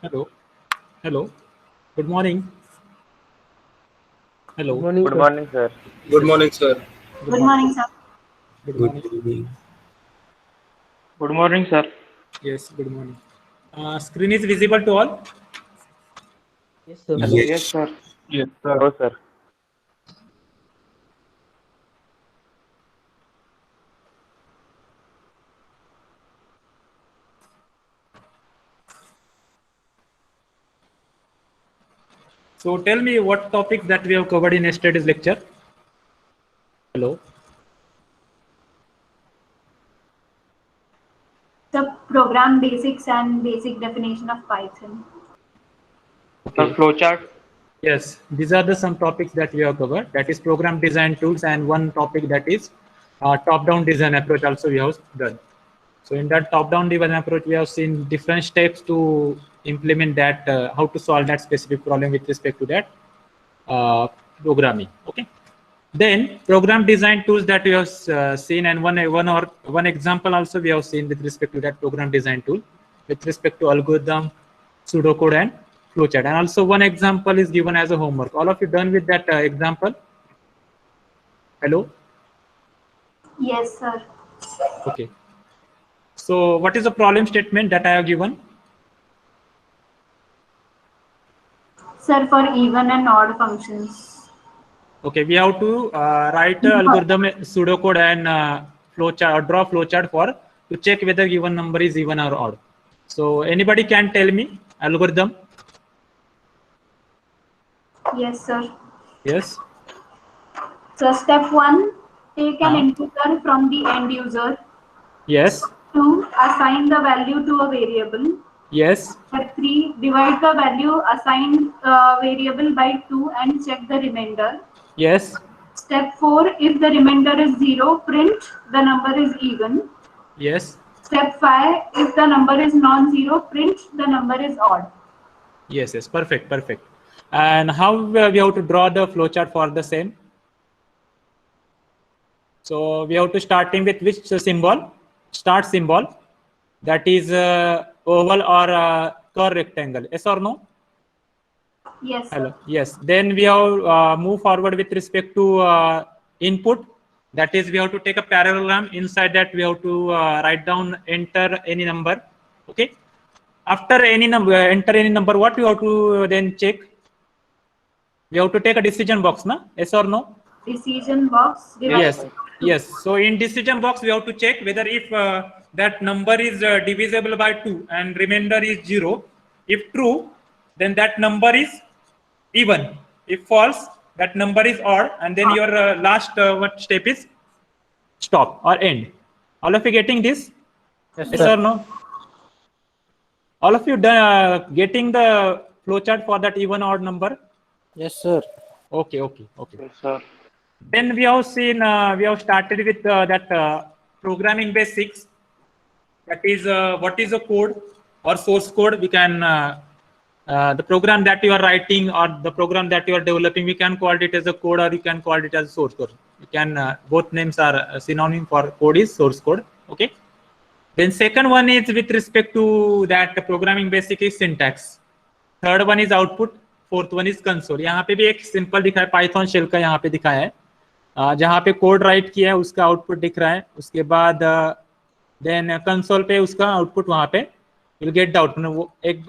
Hello. Hello. Good morning. Good Hello. morning, Good sir. morning, sir. Good Yes. morning, sir. Good Good morning. morning, sir. Good Good morning. evening. Good morning, sir. Yes. Good morning. Screen is visible to all. Yes, sir. Hello. Yes, Yes. sir. Yes, sir. Oh, sir. So tell me what topics that we have covered in yesterday's lecture. Hello. The program basics and basic definition of Python. Sir, Okay. flowchart. Yes. These are the some topics that we have covered. That is program design tools, and one topic that is top-down design approach. Also, we have done. So in that top-down design approach, we have seen different steps to implement that, how to solve that specific problem with respect to that programming. Okay. Then program design tools that we have seen, and one example also we have seen with respect to that program design tool, with respect to algorithm, pseudocode, and flowchart. And also one example is given as a homework. All of you done with that example? Hello. Yes, sir. Okay. So what is the problem statement that I have given? Sir, for even and odd functions. Okay, we have to write algorithm pseudocode and flowchart, or draw flowchart for to check whether given number is even or odd. So anybody can tell me algorithm? Yes, sir. Yes. So step 1, take an Uh, integer from the end user. yes. 2, assign the value to a variable. Yes. Step 3, divide the value assigned variable by 2 and check the remainder. Yes. Step 4, if the remainder is 0, print the number is even. Yes. Step 5, if the number is non-zero, print the number is odd. Yes. Yes. Perfect. Perfect. And how we have to draw the flowchart for the same? So we have to starting with which symbol? Start symbol. That is oval or curve rectangle. Yes or no? Yes, Hello. sir. Yes. Then we have move forward with respect to input. That is, we have to take a parallelogram. Inside that, we have to write down, enter any number. Okay. After any number, enter any number. What we have to then check? We have to take a decision box, na? Yes or no? Decision box, Yes, divide Yes. sir. 2. Yes. So in decision box, we have to check whether if that number is divisible by 2 and remainder is 0. If true, then that number is even. If false, that number is odd, and then your last what step is stop or end. All of you getting this? Yes, Yes sir. or no? All of you getting the flowchart for that even odd number? Yes, sir. Okay, okay, okay. Yes, sir. Then we have seen, we have started with that programming basics. That is, what is a code or source code? We can, the program that you are writing or the program that you are developing, we can call it as a code or you can call it as source code. You can, both names are synonym for code is source code. Okay. Then second one is with respect to that programming basic is syntax. Third one is output, fourth one is console. यहाँ पे भी एक simple दिखा है, Python shell का यहाँ पे दिखाया है. जहाँ पे कोड राइट किया है उसका आउटपुट दिख रहा है. उसके बाद देन कंसोल पे उसका आउटपुट वहाँ पे विल गेट द आउटपुट. वो एक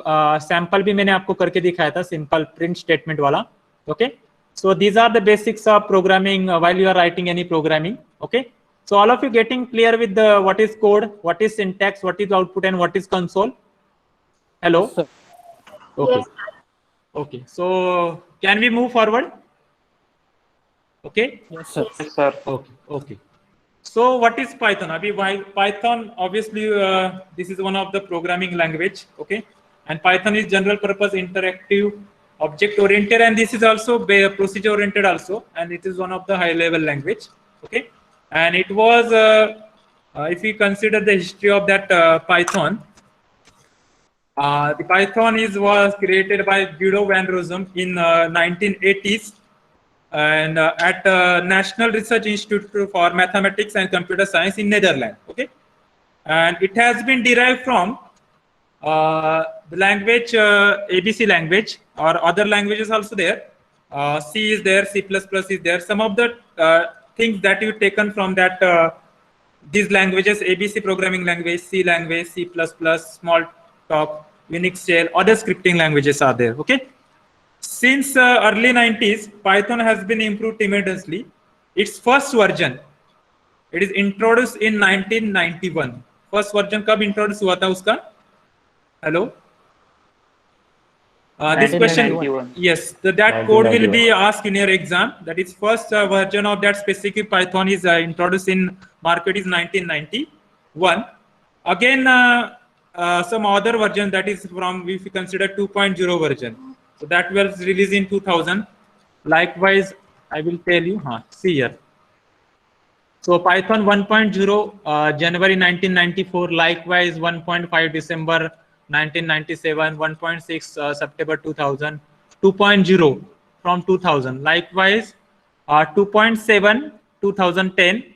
सैंपल भी मैंने आपको करके दिखाया था, सिंपल प्रिंट स्टेटमेंट वाला. Okay. So these are the basics of programming while you are writing any programming. Okay. So all of you getting clear with the what is code, what is syntax, what is output, and what is console? Hello. Yes, sir. Okay. Yes, Okay. So can we move forward? Okay. Yes, sir. Yes, sir. Okay. Okay. So what is Python? Abhi, why Python? Obviously, this is one of the programming language. Okay. And Python is general purpose interactive object oriented, and this is also procedure oriented also, and it is one of the high level language. Okay. And it was if we consider the history of that Python, the Python was created by Guido van Rossum in 1980s, and at National Research Institute for Mathematics and Computer Science in Netherlands. Okay, and it has been derived from the language ABC language or other languages also there. C is there, C++ is there. Some of the things that you taken from that these languages: ABC programming language, C language, C++, Smalltalk, Unix shell, other scripting languages are there. Okay. Since early 90s, Python has been improved tremendously. Its first version, it is introduced in 1991. First version कब introduce हुआ था उसका? Hello. This question, 1991. yes, that code will be asked in your exam. That is first version of that specific Python is introduced in market is 1991. Again, some other version that is from, if you consider 2.0 version. So that was released in 2000. Likewise, I will tell you, see here. So Python 1.0, January 1994, likewise 1.5 December 1997, 1.6 September 2000, 2.0 from 2000, likewise 2.7 2010,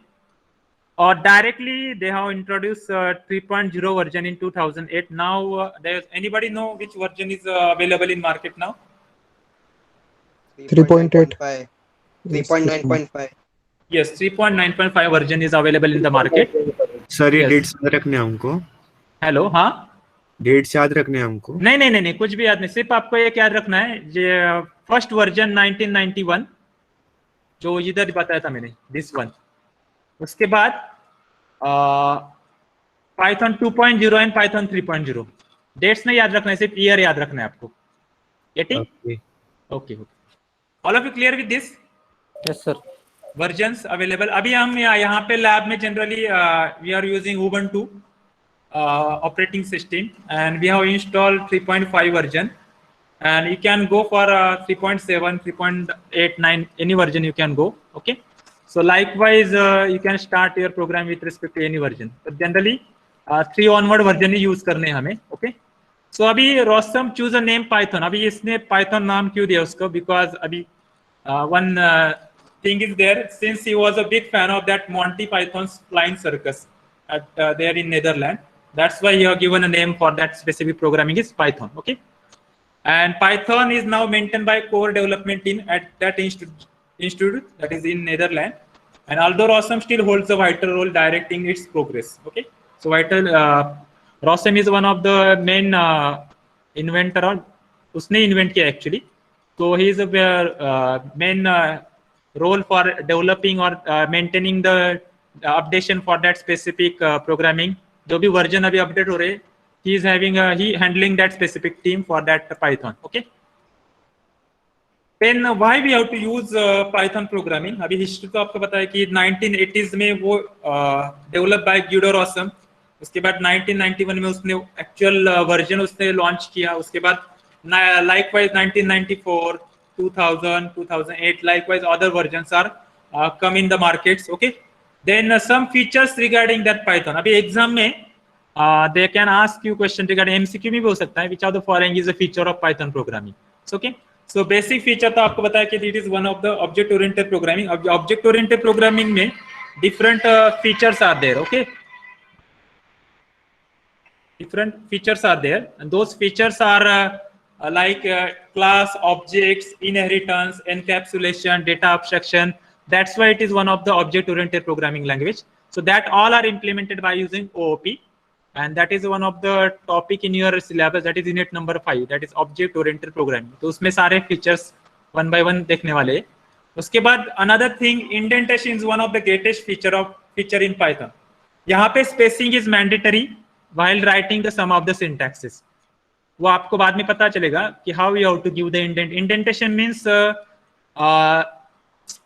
or directly they have introduced 3.0 version in 2008. Now, does anybody know which version is available in market now? 3.8. 3.9.5. Yes, 3.9.5 version is available in the market. Sir ये Yes. Dates याद रखने हैं हमको, hello, हाँ, dates याद रखने हैं हमको। नहीं, कुछ भी याद नहीं, सिर्फ आपको एक याद रखना है, ये फर्स्ट वर्जन 1991 जो इधर बताया था मैंने, दिस वन। उसके बाद पाइथन 2.0 एंड पाइथन 3.0। डेट्स नहीं याद रखना है, सिर्फ ईयर याद रखना है आपको। Getting? Okay. All of you clear with this? Yes, sir. Versions available. अभी हम यहाँ पे लैब में generally we are using Ubuntu operating system, and we have installed 3.5 version, and you can go for 3.7, 3.8, 9, any version you can go. Okay, so likewise you can start your program with respect to any version, but generally 3 onward version he use करने हैं हमें। Okay, so अभी Rostam choose a name Python। अभी इसने Python नाम क्यों दिया उसको? Because अभी one thing is there, since he was a big fan of that Monty Python's Flying Circus at there in Netherlands. That's why you have given a name for that specific programming is Python. Okay, and Python is now maintained by core development team at that institute that is in Netherlands. And although Rostam still holds a vital role directing its progress. Okay, so Rostam is one of the main inventor, or उसने invent किया actually. So he is a main role for developing or maintaining the updation for that specific programming. जो भी version अभी update हो रहे, he is having he handling that specific team for that Python. Okay. Then why we have to use Python programming? अभी history तो आपको पता है कि 1980s में वो developed by Guido Rossum. उसके बाद 1991 में उसने actual version उसने launch किया। उसके बाद likewise 1994, 2000, 2008, likewise other versions are come in the markets. Okay, then some features regarding that Python. अभी exam में they can ask you question regarding MCQ में भी हो सकता है, which of the following is a feature of Python programming. Okay, so basic feature तो आपको बताया कि it is one of the object oriented programming. अब object oriented programming में different features are there. Okay, different features are there, and those features are like class, objects, inheritance, encapsulation, data abstraction. That's why it is one of the object-oriented programming language. So that all are implemented by using OOP, and that is one of the topic in your syllabus. That is unit number 5. That is object-oriented programming. तो उसमें सारे features one by one देखने वाले हैं। उसके बाद another thing, indentation is one of the greatest feature in Python. यहाँ पे spacing is mandatory while writing the sum of the syntaxes. वो आपको बाद में पता चलेगा कि how you have to give the indent. Indentation means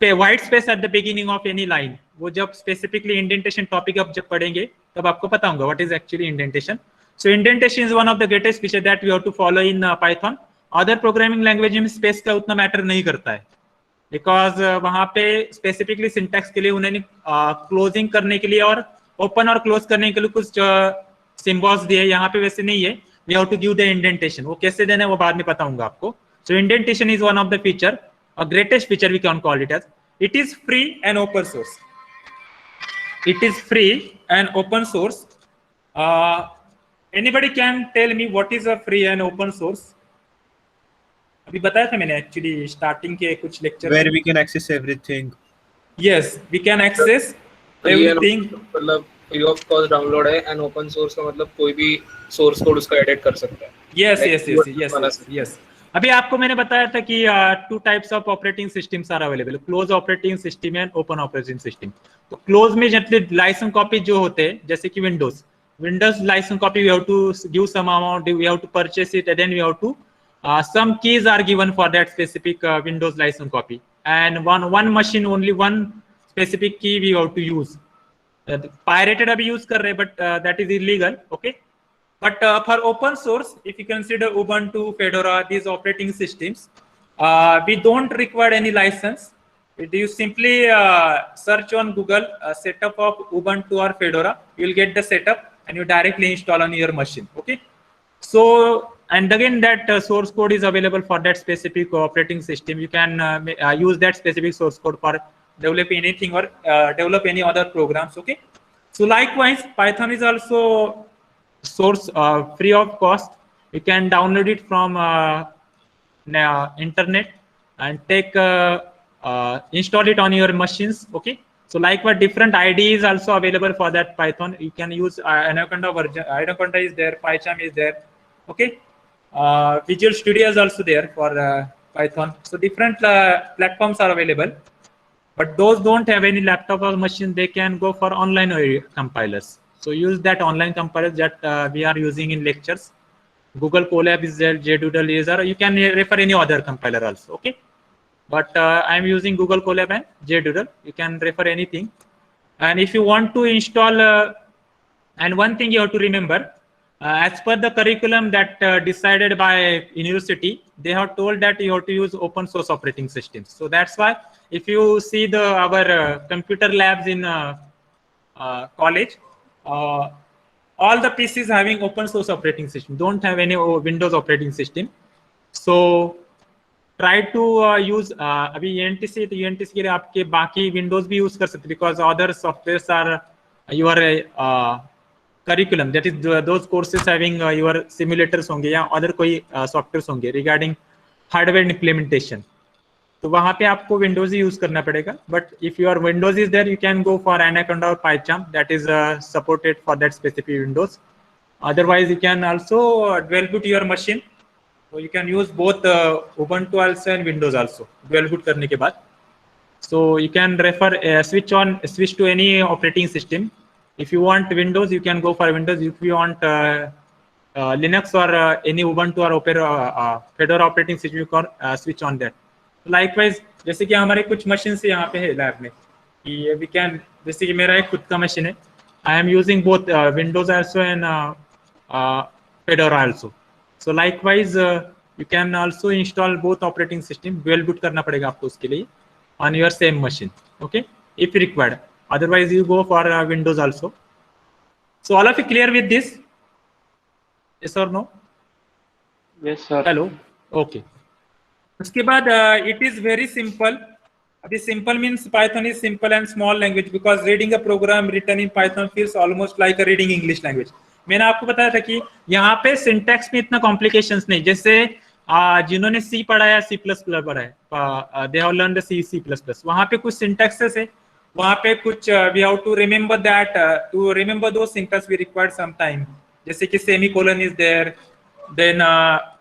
white space at the beginning of any line. वो जब specifically indentation topic आप जब पढ़ेंगे तब आपको पता होगा what is actually indentation. So indentation is one of the greatest feature that we have to follow in Python. Other programming language में space का उतना matter नहीं करता है, because वहाँ पे specifically syntax के लिए उन्होंने closing करने के लिए और open और close करने के लिए कुछ symbols दिए। यहाँ पे वैसे नहीं है, we have to give the indentation. वो कैसे देना है वो बाद में पता होगा आपको। So indentation is one of the feature, a greatest feature we can call it as. It is free and open source. It is free and open source. Anybody can tell me what is a free and open source? अभी बताया था मैंने actually starting के कुछ lecture where we can access everything. Yes, we can access free and everything. मतलब free of cost download है and open source का मतलब कोई भी सोर्स कोड उसका एडिट कर सकता है. Yes, Like, yes, yes, yes, बना yes, सकते yes. अभी आपको मैंने बताया था कि two types of operating systems are available, close operating system and open operating system. तो क्लोज में जनरली लाइसेंस कॉपी जो होते हैं, जैसे कि Windows license copy we have to give some amount, we have to purchase it, and then we have to some keys are given for that specific Windows license copy, and one machine only one specific key we have to use. Pirated abhi use kar rahe, but that is illegal. Okay, but for open source, if you consider Ubuntu, Fedora, these operating systems, we don't require any license. You simply search on Google setup of Ubuntu or Fedora, you will get the setup and you directly install on your machine. Okay, so and again that source code is available for that specific operating system. You can use that specific source code for develop anything or develop any other programs. Okay, so likewise Python is also source free of cost. You can download it from internet and take install it on your machines. Okay, so likewise different IDEs also available for that Python. You can use Anaconda version. Anaconda is there, PyCharm is there. Okay, Visual Studio is also there for Python. So different platforms are available, but those don't have any laptop or machine, they can go for online compilers. So use that online compilers that we are using in lectures. Google Colab is there, JDoodle is there. You can refer any other compiler also. Okay, but I'm using Google Colab and JDoodle. You can refer anything. And if you want to install, and one thing you have to remember, as per the curriculum that decided by university, they have told that you have to use open source operating systems. So that's why if you see our computer labs in college, all the PCs having open source operating system, don't have any Windows operating system. So try to use अभी UNTC के लिए आपके बाकी Windows भी use कर सकते, because other softwares are your curriculum, that is those courses having your simulators होंगे या other कोई softwares होंगे regarding hardware implementation. तो वहाँ पे आपको Windows ही use करना पड़ेगा. But if your Windows is there, you can go for Anaconda or PyCharm, that is supported for that specific Windows. Otherwise, you can also dual boot your machine. So you can use both Ubuntu also and Windows also dual boot करने के बाद. So you can refer switch to any operating system. If you want Windows, you can go for Windows. If you want Linux or any Ubuntu or Fedora operating system, you can switch on that. Likewise, जैसे कि हमारे कुछ machines यहाँ पे है lab में, कि we can, जैसे कि मेरा एक खुद का machine है, I am using both Windows also and Fedora also. So likewise, you can also install both operating system. Dual boot करना पड़ेगा आपको उसके लिए on your same machine. Okay, if required. Otherwise, you go for Windows also. So all of you clear with this? Yes or no? Yes, sir. Hello. Okay. उसके बाद it is very simple. अभी simple means Python is simple and small language, because reading a program written in Python feels almost like a reading English language. मैंने आपको बताया था कि यहाँ पे syntax में इतना complications नहीं, जैसे जिन्होंने C पढ़ा है, C++ पढ़ा है, they have learned C++. वहाँ पे कुछ syntaxes है, वहाँ पे कुछ we have to remember that to remember those syntax we required some time. जैसे कि semicolon is there, then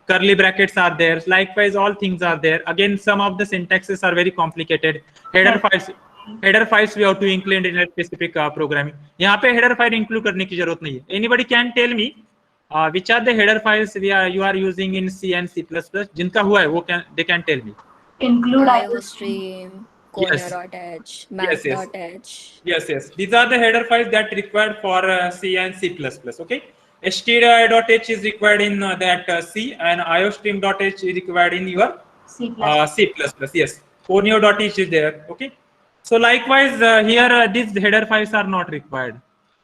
curly brackets are there. Likewise, all things are there. Again, some of the syntaxes are very complicated. Header files we have to include in a specific programming. यहाँ पे header file include करने की जरूरत नहीं है. Anybody can tell me which are the header files you are using in C and C++? जिनका हुआ है वो they can tell me. Include IOStream, Yes. Konya.h, Yes, yes. math.h. Yes. These are the header files that required for C and C++. Okay. std.h is required in that C, and iostream.h is required in your C++. C++. Yes. Konyo.h is there. Okay. So likewise, here these header files are not required.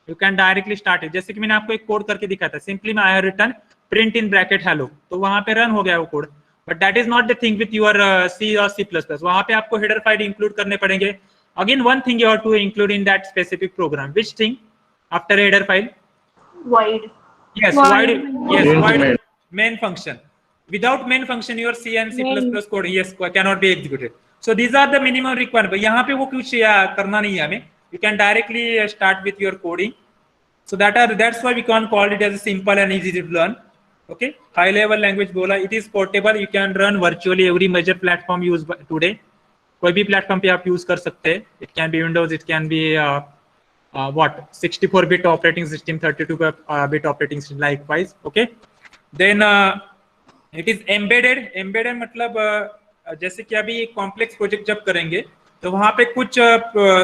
You can directly start it. जैसे कि मैंने आपको एक code करके दिखाया था. Simply I have written print in bracket hello. तो वहाँ पे रन हो गया वो code. But that is not the thing with your C or C++. वहाँ पे आपको header file include करने पड़ेंगे. Again, one thing you have to include in that specific program. Which thing after header file? Void. Yes, Void. yes, Int void main. main function. Without main function, your C and C++ Main. code yes cannot be executed. So these are the minimum requirement. यहाँ पे वो कुछ करना नहीं है हमें. You can directly start with your coding. So that's why we can call it as a simple and easy to learn. Okay, high level language बोला. It is portable. You can run virtually every major platform used today. कोई भी platform पे आप use कर सकते हैं. It can be Windows. It can be what 64-bit operating system, 32-bit operating system likewise. Okay, then it is embedded. Embedded मतलब जैसे कि अभी एक कॉम्प्लेक्स प्रोजेक्ट जब करेंगे तो वहां पे कुछ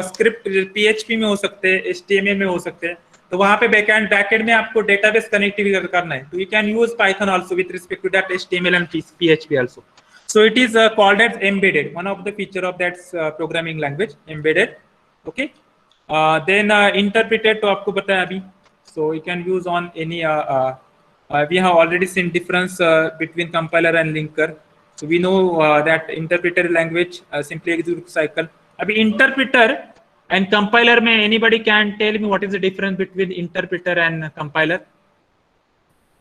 स्क्रिप्ट PHP में हो सकते हैं, HTML में हो सकते हैं, तो वहां पे बैकएंड में आपको डेटाबेस कनेक्टिविटी करना है, तो you can use Python also with respect to that HTML and PHP also. So it is called as embedded, one of the feature of that programming language, embedded. Okay, then interpreted तो आपको पता है अभी, so you can use on any we have already seen difference between compiler and linker. So we know that interpreter language simply execute cycle. Abhi interpreter and compiler mein anybody can tell me what is the difference between interpreter and compiler?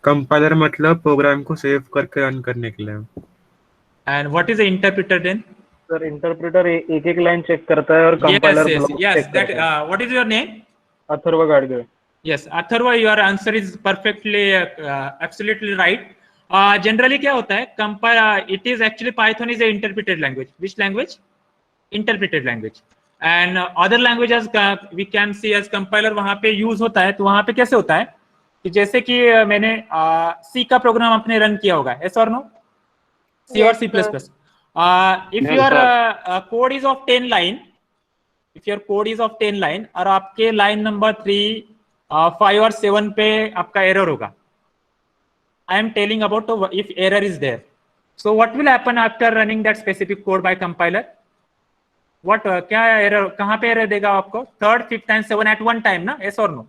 Compiler मतलब programme को save करके run करने के लिए. And what is the interpreter then? Sir interpreter एक एक line check करता है और compiler Yes, that what is your name? Atharva Gadge. Yes, Atharva, your answer is perfectly, absolutely right. Generally क्या होता है, compile, it is actually Python is a interpreted language. Which language? Interpreted language. And other languages we can see as compiler वहाँ पे use होता है, तो वहाँ पे कैसे होता है कि जैसे कि मैंने C का प्रोग्राम आपने रन किया होगा, yes or no? C or C++. If your code is of 10 line, if your code is of 10 line और आपके line number 3, 5 और 7 पे आपका error होगा. I am telling about if error is there. So what will happen after running that specific code by compiler? What क्या error, कहाँ पे error देगा आपको? 3rd, 5th and 7 at one time ना? Yes or no?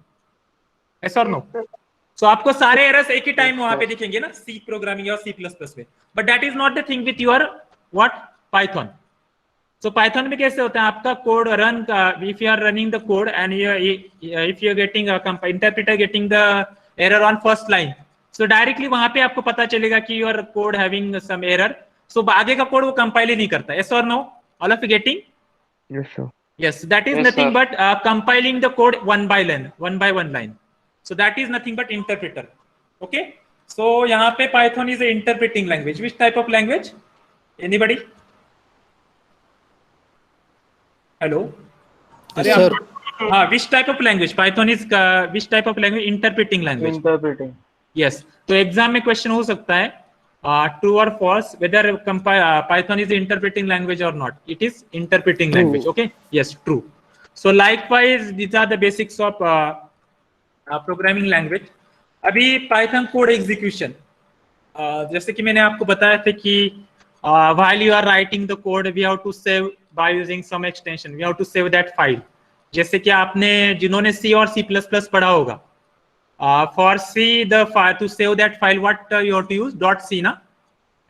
Yes or no? So आपको सारे errors एक ही time वहाँ पे दिखेंगे ना? C programming या C++ में. But that is not the thing with your what? Python. So Python में कैसे होता है आपका कोड रन का, if you are running the code and if you are getting a interpreter getting the error on first line, so directly वहाँ पे आपको पता चलेगा कि your code having some error, so आगे का कोड वो compile ही नहीं करता. Yes or no? All of you getting? Yes, sir. Yes, that is Yes, nothing sir. but compiling the code one by one line. So that is nothing but interpreter. Okay, so यहाँ पे Python is a interpreting language. Which type of language? Anybody? Hello. Yes, sir. Which type of language? Python is which type of language? Interpreting language. Interpreting. Yes. तो exam में question हो सकता है true or false, whether Python is interpreting language or not. It is interpreting language. Okay. Yes, true. So likewise, these are the basics of programming language. अभी Python code execution. जैसे कि मैंने आपको बताया था कि while you are writing the code, we have to save by using some extension. We have to save that file. जैसे कि आपने जिन्होंने C और C++ पढ़ा होगा, for C the file to save that file, what you have to use? .c ना?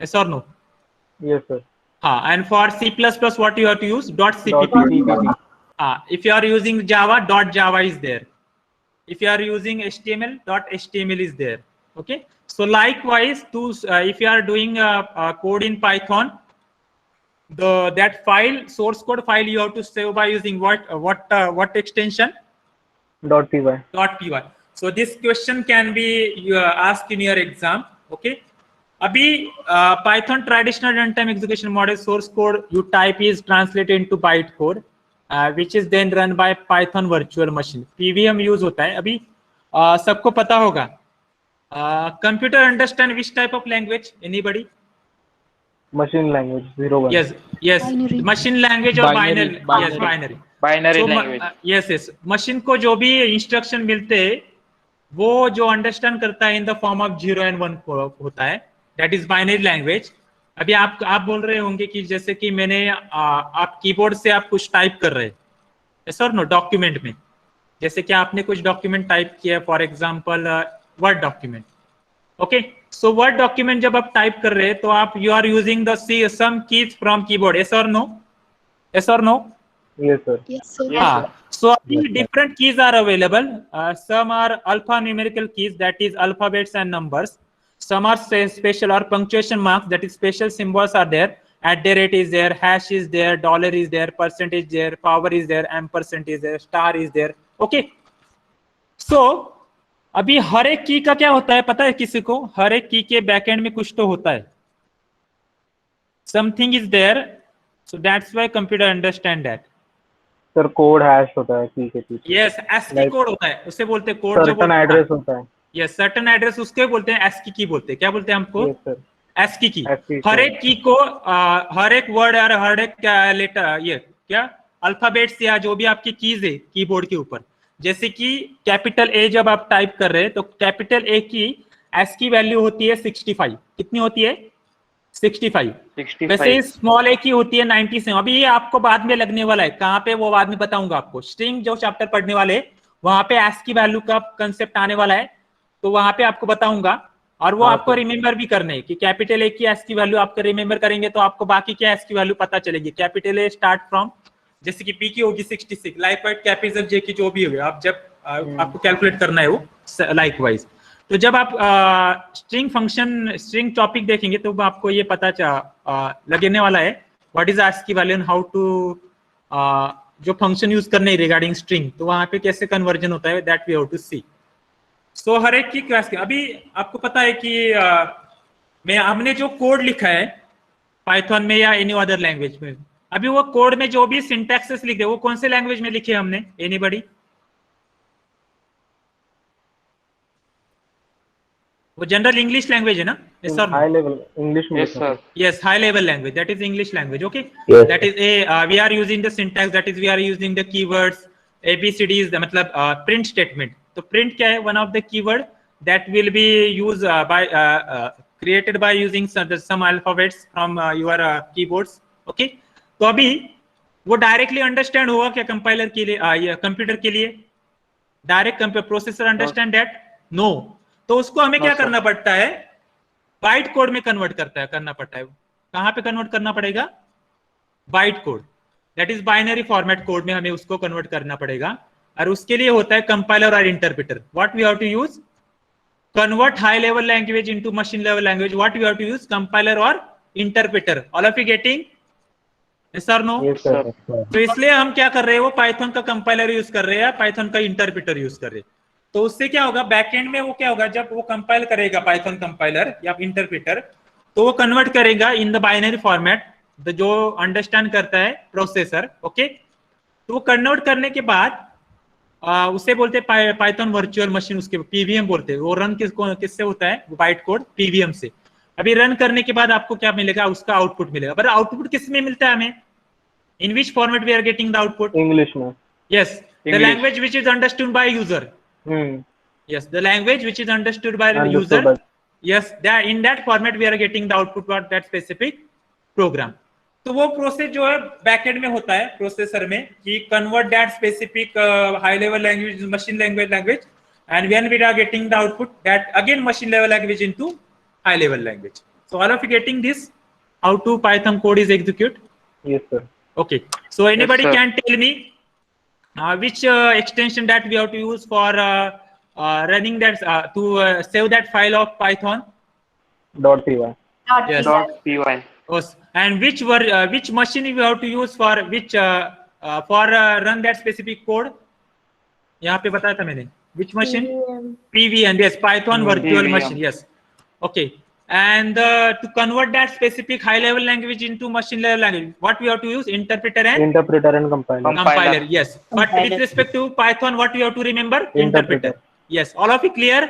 Yes or no? Yes, sir. And for C++ what you have to use? .cpp. .cpp. If you are using Java, .java is there. If you are using HTML, .html is there. Okay. So likewise, if you are doing code in Python, that file, source code file, you have to save by using what extension? .py. .py. So this question can be asked in your exam. Okay. Abhi Python traditional runtime execution model source code you type is translated into bytecode, which is then run by Python virtual machine. PVM use होता है. अभी सबको पता होगा. Computer understand which type of language? Anybody? Machine language 01. Yes. Binary. Machine language or binary? Yes, binary. Binary So, language. yes. Machine को जो भी instruction मिलते हैं वो जो अंडरस्टैंड करता है in the form of 0 and 1 होता है, दैट इज बाइनरी लैंग्वेज. अभी आप बोल रहे होंगे कि जैसे कि मैंने आप कीबोर्ड से आप कुछ टाइप कर रहे हैं, यस और नो, डॉक्यूमेंट में, जैसे कि आपने कुछ डॉक्यूमेंट टाइप किया, for example word document. Okay, so word document जब आप टाइप कर रहे हैं तो आप you are using the some keys from keyboard, yes और नो? यस और no? Yes, sir. Yes, sir. So different keys are available. Some are alphanumerical keys, that is alphabets and numbers. Some are special or punctuation marks, that is special symbols are there. @ is there, hash is there, dollar is there, percentage there, power is there, ampersand is there, star is there. Okay. So अभी हर एक की का क्या होता है पता है किसी को? हर एक की के बैकएंड में कुछ तो होता है. Something is there, so that's why computer understand that. Sir code hash होता है की के पीछे. Yes, ASCII Like- कोड होता है, उसे बोलते हैं कोड. सर्टन एड्रेस होता है. यस, सर्टन एड्रेस उसके बोलते हैं, ASCII की बोलते हैं. क्या बोलते हैं हमको? Yes, sir. ASCII की. ASCII हर की. एक की को हर एक वर्ड और हर एक लेटर, ये क्या अल्फाबेट्स या जो भी आपकी कीज है कीबोर्ड के ऊपर, जैसे कि कैपिटल ए जब आप टाइप कर रहे हैं तो कैपिटल ए की ASCII वैल्यू होती है 65. कितनी होती है? 65. वैसे स्मॉल ए की होती है 97. अभी ये आपको बाद में लगने वाला है. कहाँ पे वो बाद में बताऊंगा आपको. स्ट्रिंग जो चैप्टर पढ़ने वाले वहां पे ASCII वैल्यू का कंसेप्ट आने वाला है, तो वहां पे आपको बताऊंगा. और वो आपको रिमेंबर भी करने है कि कैपिटल ए की ASCII वैल्यू आपको रिमेंबर करेंगे तो आपको बाकी के ASCII वैल्यू पता चलेगी. कैपिटल ए स्टार्ट फ्रॉम, जैसे कि पी की होगी 66, लाइकवाइज कैपिटल जे की जो भी होगी, आप जब आपको कैलकुलेट करना है वो लाइकवाइज. तो जब आप स्ट्रिंग फंक्शन स्ट्रिंग टॉपिक देखेंगे तो आपको ये पता लगने वाला है what is ASCII value and how to जो फंक्शन यूज करने रिगार्डिंग स्ट्रिंग, तो वहां पे कैसे कन्वर्जन होता है, that we have to see. So हर एक की क्लास के अभी आपको पता है कि हमने जो कोड लिखा है पाइथन में या एनी अदर लैंग्वेज में, अभी वो कोड में जो भी सिंटैक्सेस लिखे वो कौन से लैंग्वेज में लिखे हमने? एनीबॉडी? वो जनरल इंग्लिश लैंग्वेज है ना? Yes sir. High level English में. Yes, sir. Yes, high level language, that is English language. Okay. Yes. That is we are using the syntax, that is we are using the keywords, ABCDs, the मतलब print statement. तो print क्या है? One of the keyword that will be used by created by using some alphabets from your keyboards. Okay. तो अभी वो directly understand होगा क्या compiler के लिए, कंप्यूटर के लिए? Direct processor understand that? No. तो उसको हमें क्या करना पड़ता है? बाइट कोड में कन्वर्ट करना पड़ता है. कहां पे कन्वर्ट करना पड़ेगा? Byte code, that is binary format code में हमें उसको कन्वर्ट करना पड़ेगा. और उसके लिए होता है कंपाइलर और interpreter. What we have to use? Convert high level language into machine level language. What we have to use? Compiler और interpreter. All of you getting? Yes और नो? Yes, sir. तो इसलिए हम क्या कर रहे हैं, वो पाइथन का कंपाइलर यूज कर रहे हैं, पाइथन का इंटरप्रेटर यूज कर रहे हैं. तो उससे क्या होगा बैकएंड में? वो क्या होगा जब वो कंपाइल करेगा पाइथन कंपाइलर या इंटरप्रेटर, तो वो कन्वर्ट करेगा इन द बाइनरी फॉर्मेट, जो अंडरस्टैंड करता है प्रोसेसर. ओके. तो वो कन्वर्ट करने के बाद उसे बोलते हैं पाइथन वर्चुअल मशीन, उसके पीवीएम बोलते हैं. वो रन किससे होता है? बाइट कोड पीवीएम से. अभी रन करने के बाद आपको क्या मिलेगा? उसका आउटपुट मिलेगा. पर आउटपुट किस में मिलता है हमें? In which format we are getting the output? English में. Yes, the language which is understood by user. Yes, the language which is understood by the user. Yes, in that format we are getting the output for that specific program. तो वो process जो है backend में होता है processor में कि convert that specific high level language machine language and when we are getting the output that again machine level language into high level language. So all of you getting this, how to Python code is execute? Yes, sir. Okay. So anybody Yes, sir. can tell me which extension that we have to use for running that to save that file of Python? .py. Yes. .py. Yes. And which machine we have to use for which for run that specific code? यहाँ पे बताया था मैंने. Which machine? PVM. Yes, Python virtual PVM. machine. Yes. Okay. And to convert that specific high level language into machine level language, what we have to use? Interpreter and compiler. compiler. Yes. But with respect to Python, what we have to remember? Interpreter. Yes. All of you clear?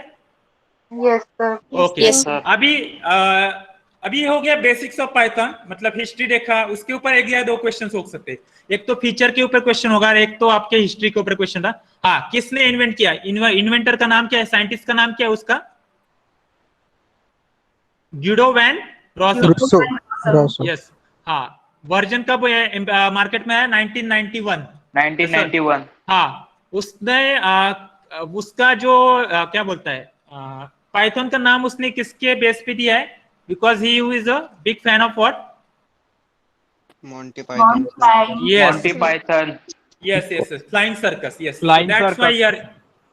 Yes, sir. Okay. Yes, sir. अभी हो गया basics of Python, मतलब history देखा. उसके ऊपर एक या दो क्वेश्चन हो सकते हैं. एक तो फीचर के ऊपर क्वेश्चन होगा और एक तो आपके हिस्ट्री के ऊपर क्वेश्चन था. हाँ, किसने इन्वेंट किया? इन्वेंटर का नाम क्या है? साइंटिस्ट का नाम क्या है उसका? Guido van Rossum. यस. हाँ, वर्जन कब मार्केट में आया? 1991. हाँ, उसने उसका जो क्या बोलता है पाइथन का नाम उसने किसके बेस पे दिया है? Because he is a big fan of what? Monty Python. Yes. Monty Python. Yes. Flying circus. Yes. Flying that's circus. why you are.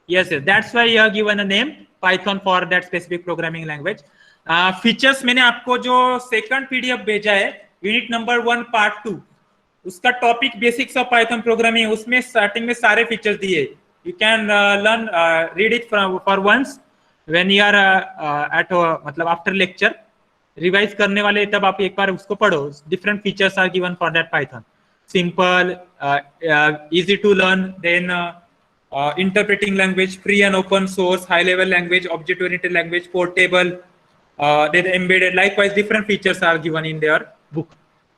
Yes. That's why you are given a name Python for that specific programming language. Features मैंने आपको जो second PDF भेजा है unit number 1 part 2 उसका topic basics of Python programming, उसमें starting में सारे features दिए. You can learn read it for once when you are at मतलब आफ्टर लेक्चर रिवाइज करने वाले तब आप एक बार उसको पढ़ो. Different features are given for that Python. Simple, easy to learn, then interpreting language, free and open source, high level language, object oriented language, portable, then embedded. Likewise different features are given in their book.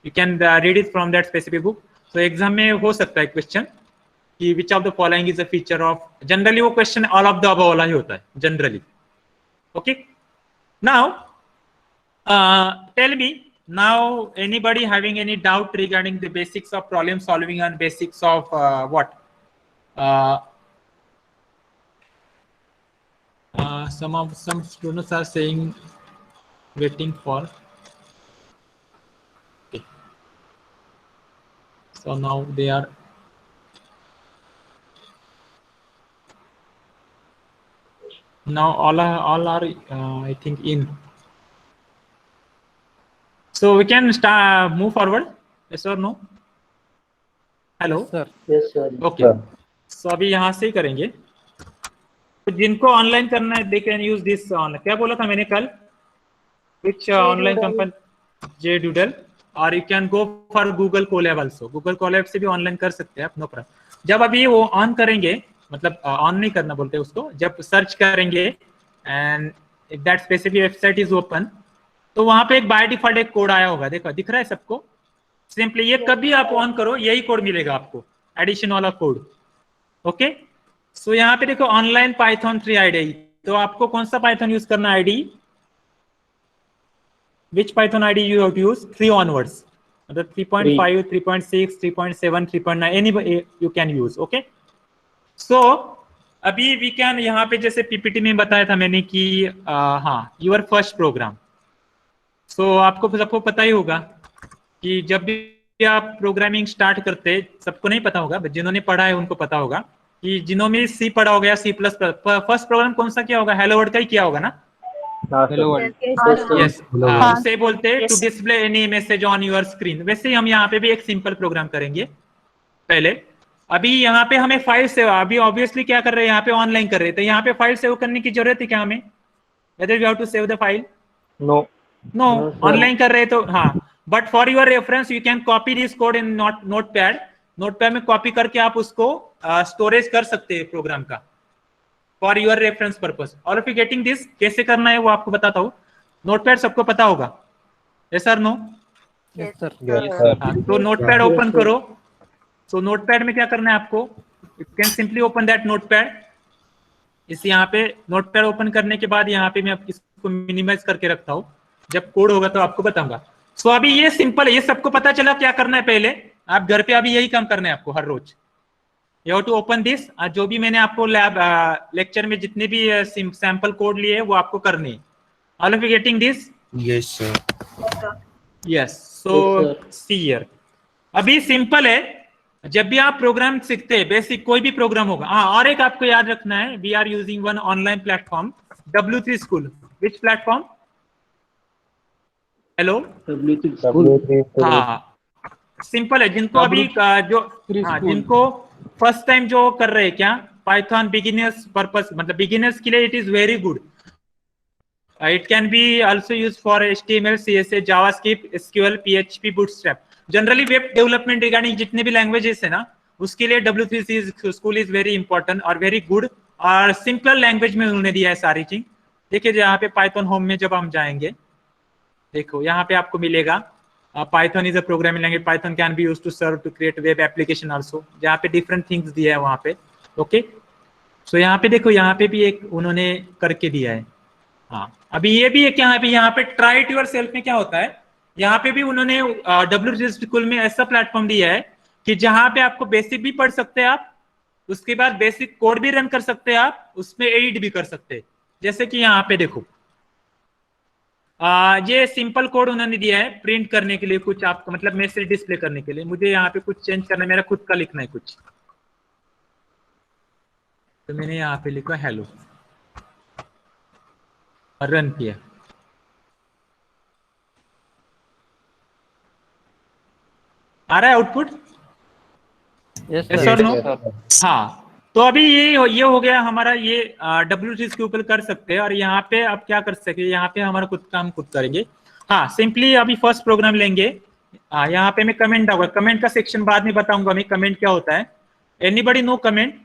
You can read it from that specific book. So exam में हो सकता है question कि which of the following is a feature of, generally वो question all of the above वाला ही होता है generally. Okay, now tell me now, anybody having any doubt regarding the basics of problem solving and basics of what? Some students are saying waiting for. Okay. So now they are. Now all are I think in. So we can start move forward. Yes or no? Hello. Sir. Yes, sir. Okay. So अभी यहाँ से ही करेंगे. तो जिनको online करना है, they can use this online. क्या बोला था मैंने कल? Which online company? JDoodle. और you can go for Google Colab also. Google Colab से भी ऑनलाइन कर सकते हैं आप, no problem. जब अभी वो ऑन करेंगे, मतलब ऑन नहीं करना बोलते उसको, जब सर्च करेंगे and if that specific website is open, तो वहां पे एक बाय डिफॉल्ट एक कोड आया होगा. देखो दिख रहा है सबको. सिंपली ये कभी आप ऑन करो यही कोड मिलेगा आपको, एडिशन वाला कोड. ओके, सो यहाँ पे देखो ऑनलाइन पाइथन 3 आईडी. तो आपको कौन सा पाइथन यूज करना IDE? Which Python IDE you have to use? 3 onwards, मतलब 3.5, 3.6, 3.7, 3.9 any you can use. Okay, so अभी वी कैन यहाँ पे जैसे पीपीटी में बताया था मैंने कि हाँ यूर फर्स्ट प्रोग्राम. सो आपको सबको पता ही होगा कि जब भी आप प्रोग्रामिंग स्टार्ट करते, सबको नहीं पता होगा, जिन्होंने पढ़ा है उनको पता होगा कि जिन्होंने सी पढ़ा होगा या C plus plus, first program कौन सा किया होगा? हेलो वर्ल्ड का ही किया होगा ना? Hello world. यस, से बोलते हैं to display any message on your screen. वैसे ही हम यहाँ पे भी एक सिंपल प्रोग्राम करेंगे पहले. अभी यहाँ पे हमें फाइल सेव, अभी ऑब्वियसली क्या कर रहे हैं यहाँ पे ऑनलाइन कर रहे हैं, तो यहाँ पे फाइल सेव करने की जरूरत है क्या हमें? Whether we have to save the file? No. Online कर रहे तो हाँ. But for your reference you can copy this code in notepad. Notepad में कॉपी करके आप उसको स्टोरेज कर सकते हैं प्रोग्राम का, for your reference purpose. All of you getting this? कैसे करना है वो आपको बताता हूँ. नोटपैड सबको पता होगा? Yes sir no? Yes, sir. तो नोटपैड ओपन करो. सो नोटपैड में क्या करना है आपको? You can simply open that notepad. इस यहाँ पे नोटपैड ओपन करने के बाद यहाँ पे मैं इसको मिनिमाइज करके रखता हूँ. जब कोड होगा तो आपको बताऊंगा. सो अभी ये सिंपल है, ये सबको पता चला क्या करना है. पहले आप घर पे अभी यही काम करना है आपको हर रोज. You have to open this. जो भी मैंने आपको लैब लेक्चर में जितने भी सैंपल कोड लिए वो आपको करने हैं. All of you getting this? Yes sir. Yes. So see here, अभी सिंपल है. जब भी आप प्रोग्राम सीखते हैं, बेसिक कोई भी प्रोग्राम होगा. हाँ, और एक आपको याद रखना है, we are using one online platform W3 school. Which platform? Hello, हाँ सिंपल है. जिनको अभी जो हाँ, जिनको फर्स्ट टाइम जो कर रहे हैं क्या पाइथन बिगिनर्स पर्पस, मतलब बिगिनर्स के लिए it is very good. It can be also use for HTML, CSS, JavaScript, SQL, PHP, bootstrap. Generally web development regarding जितने भी लैंग्वेजेस है ना, उसके लिए W3 school is very important और वेरी गुड. और सिंपल लैंग्वेज में उन्होंने दिया है सारी चीज. देखिए यहाँ पे पाइथन होम में जब हम जाएंगे, देखो यहाँ पे आपको मिलेगा Python is a programming language. Python can be used to serve to create web application also. जहाँ पे डिफरेंट थिंग्स दिया है वहाँ पे. ओके, सो यहाँ पे देखो, यहाँ पे भी एक उन्होंने करके दिया है. हाँ, अभी ये भी है क्या, अभी यहाँ पे ट्राई इट योरसेल्फ में क्या होता है, यहाँ पे भी उन्होंने W3 स्कूल में ऐसा प्लेटफॉर्म दिया है कि जहाँ पे आपको बेसिक भी पढ़ सकते हैं आप, उसके बाद बेसिक कोड भी रन कर सकते हैं आप, उसमें एडिट भी कर सकते हैं. जैसे कि यहाँ पे देखो, ये सिंपल कोड उन्होंने दिया है प्रिंट करने के लिए, कुछ आपका मतलब मैसेज डिस्प्ले करने के लिए। मुझे यहाँ पे कुछ चेंज करना है, मेरा खुद का लिखना है कुछ, तो मैंने यहाँ पे लिखा हेलो और रन किया। आ रहा है output? Yes Yes sir. or no? हाँ, तो अभी ये हो गया हमारा, ये W3 के ऊपर कर सकते हैं। और यहाँ पे अब क्या कर सकते हैं, यहाँ पे हमारा खुद काम खुद करेंगे। हाँ, सिंपली अभी फर्स्ट प्रोग्राम लेंगे। यहाँ पे मैं कमेंट आऊंगा, कमेंट का सेक्शन बाद में बताऊंगा मैं कमेंट क्या होता है। Anybody know comment?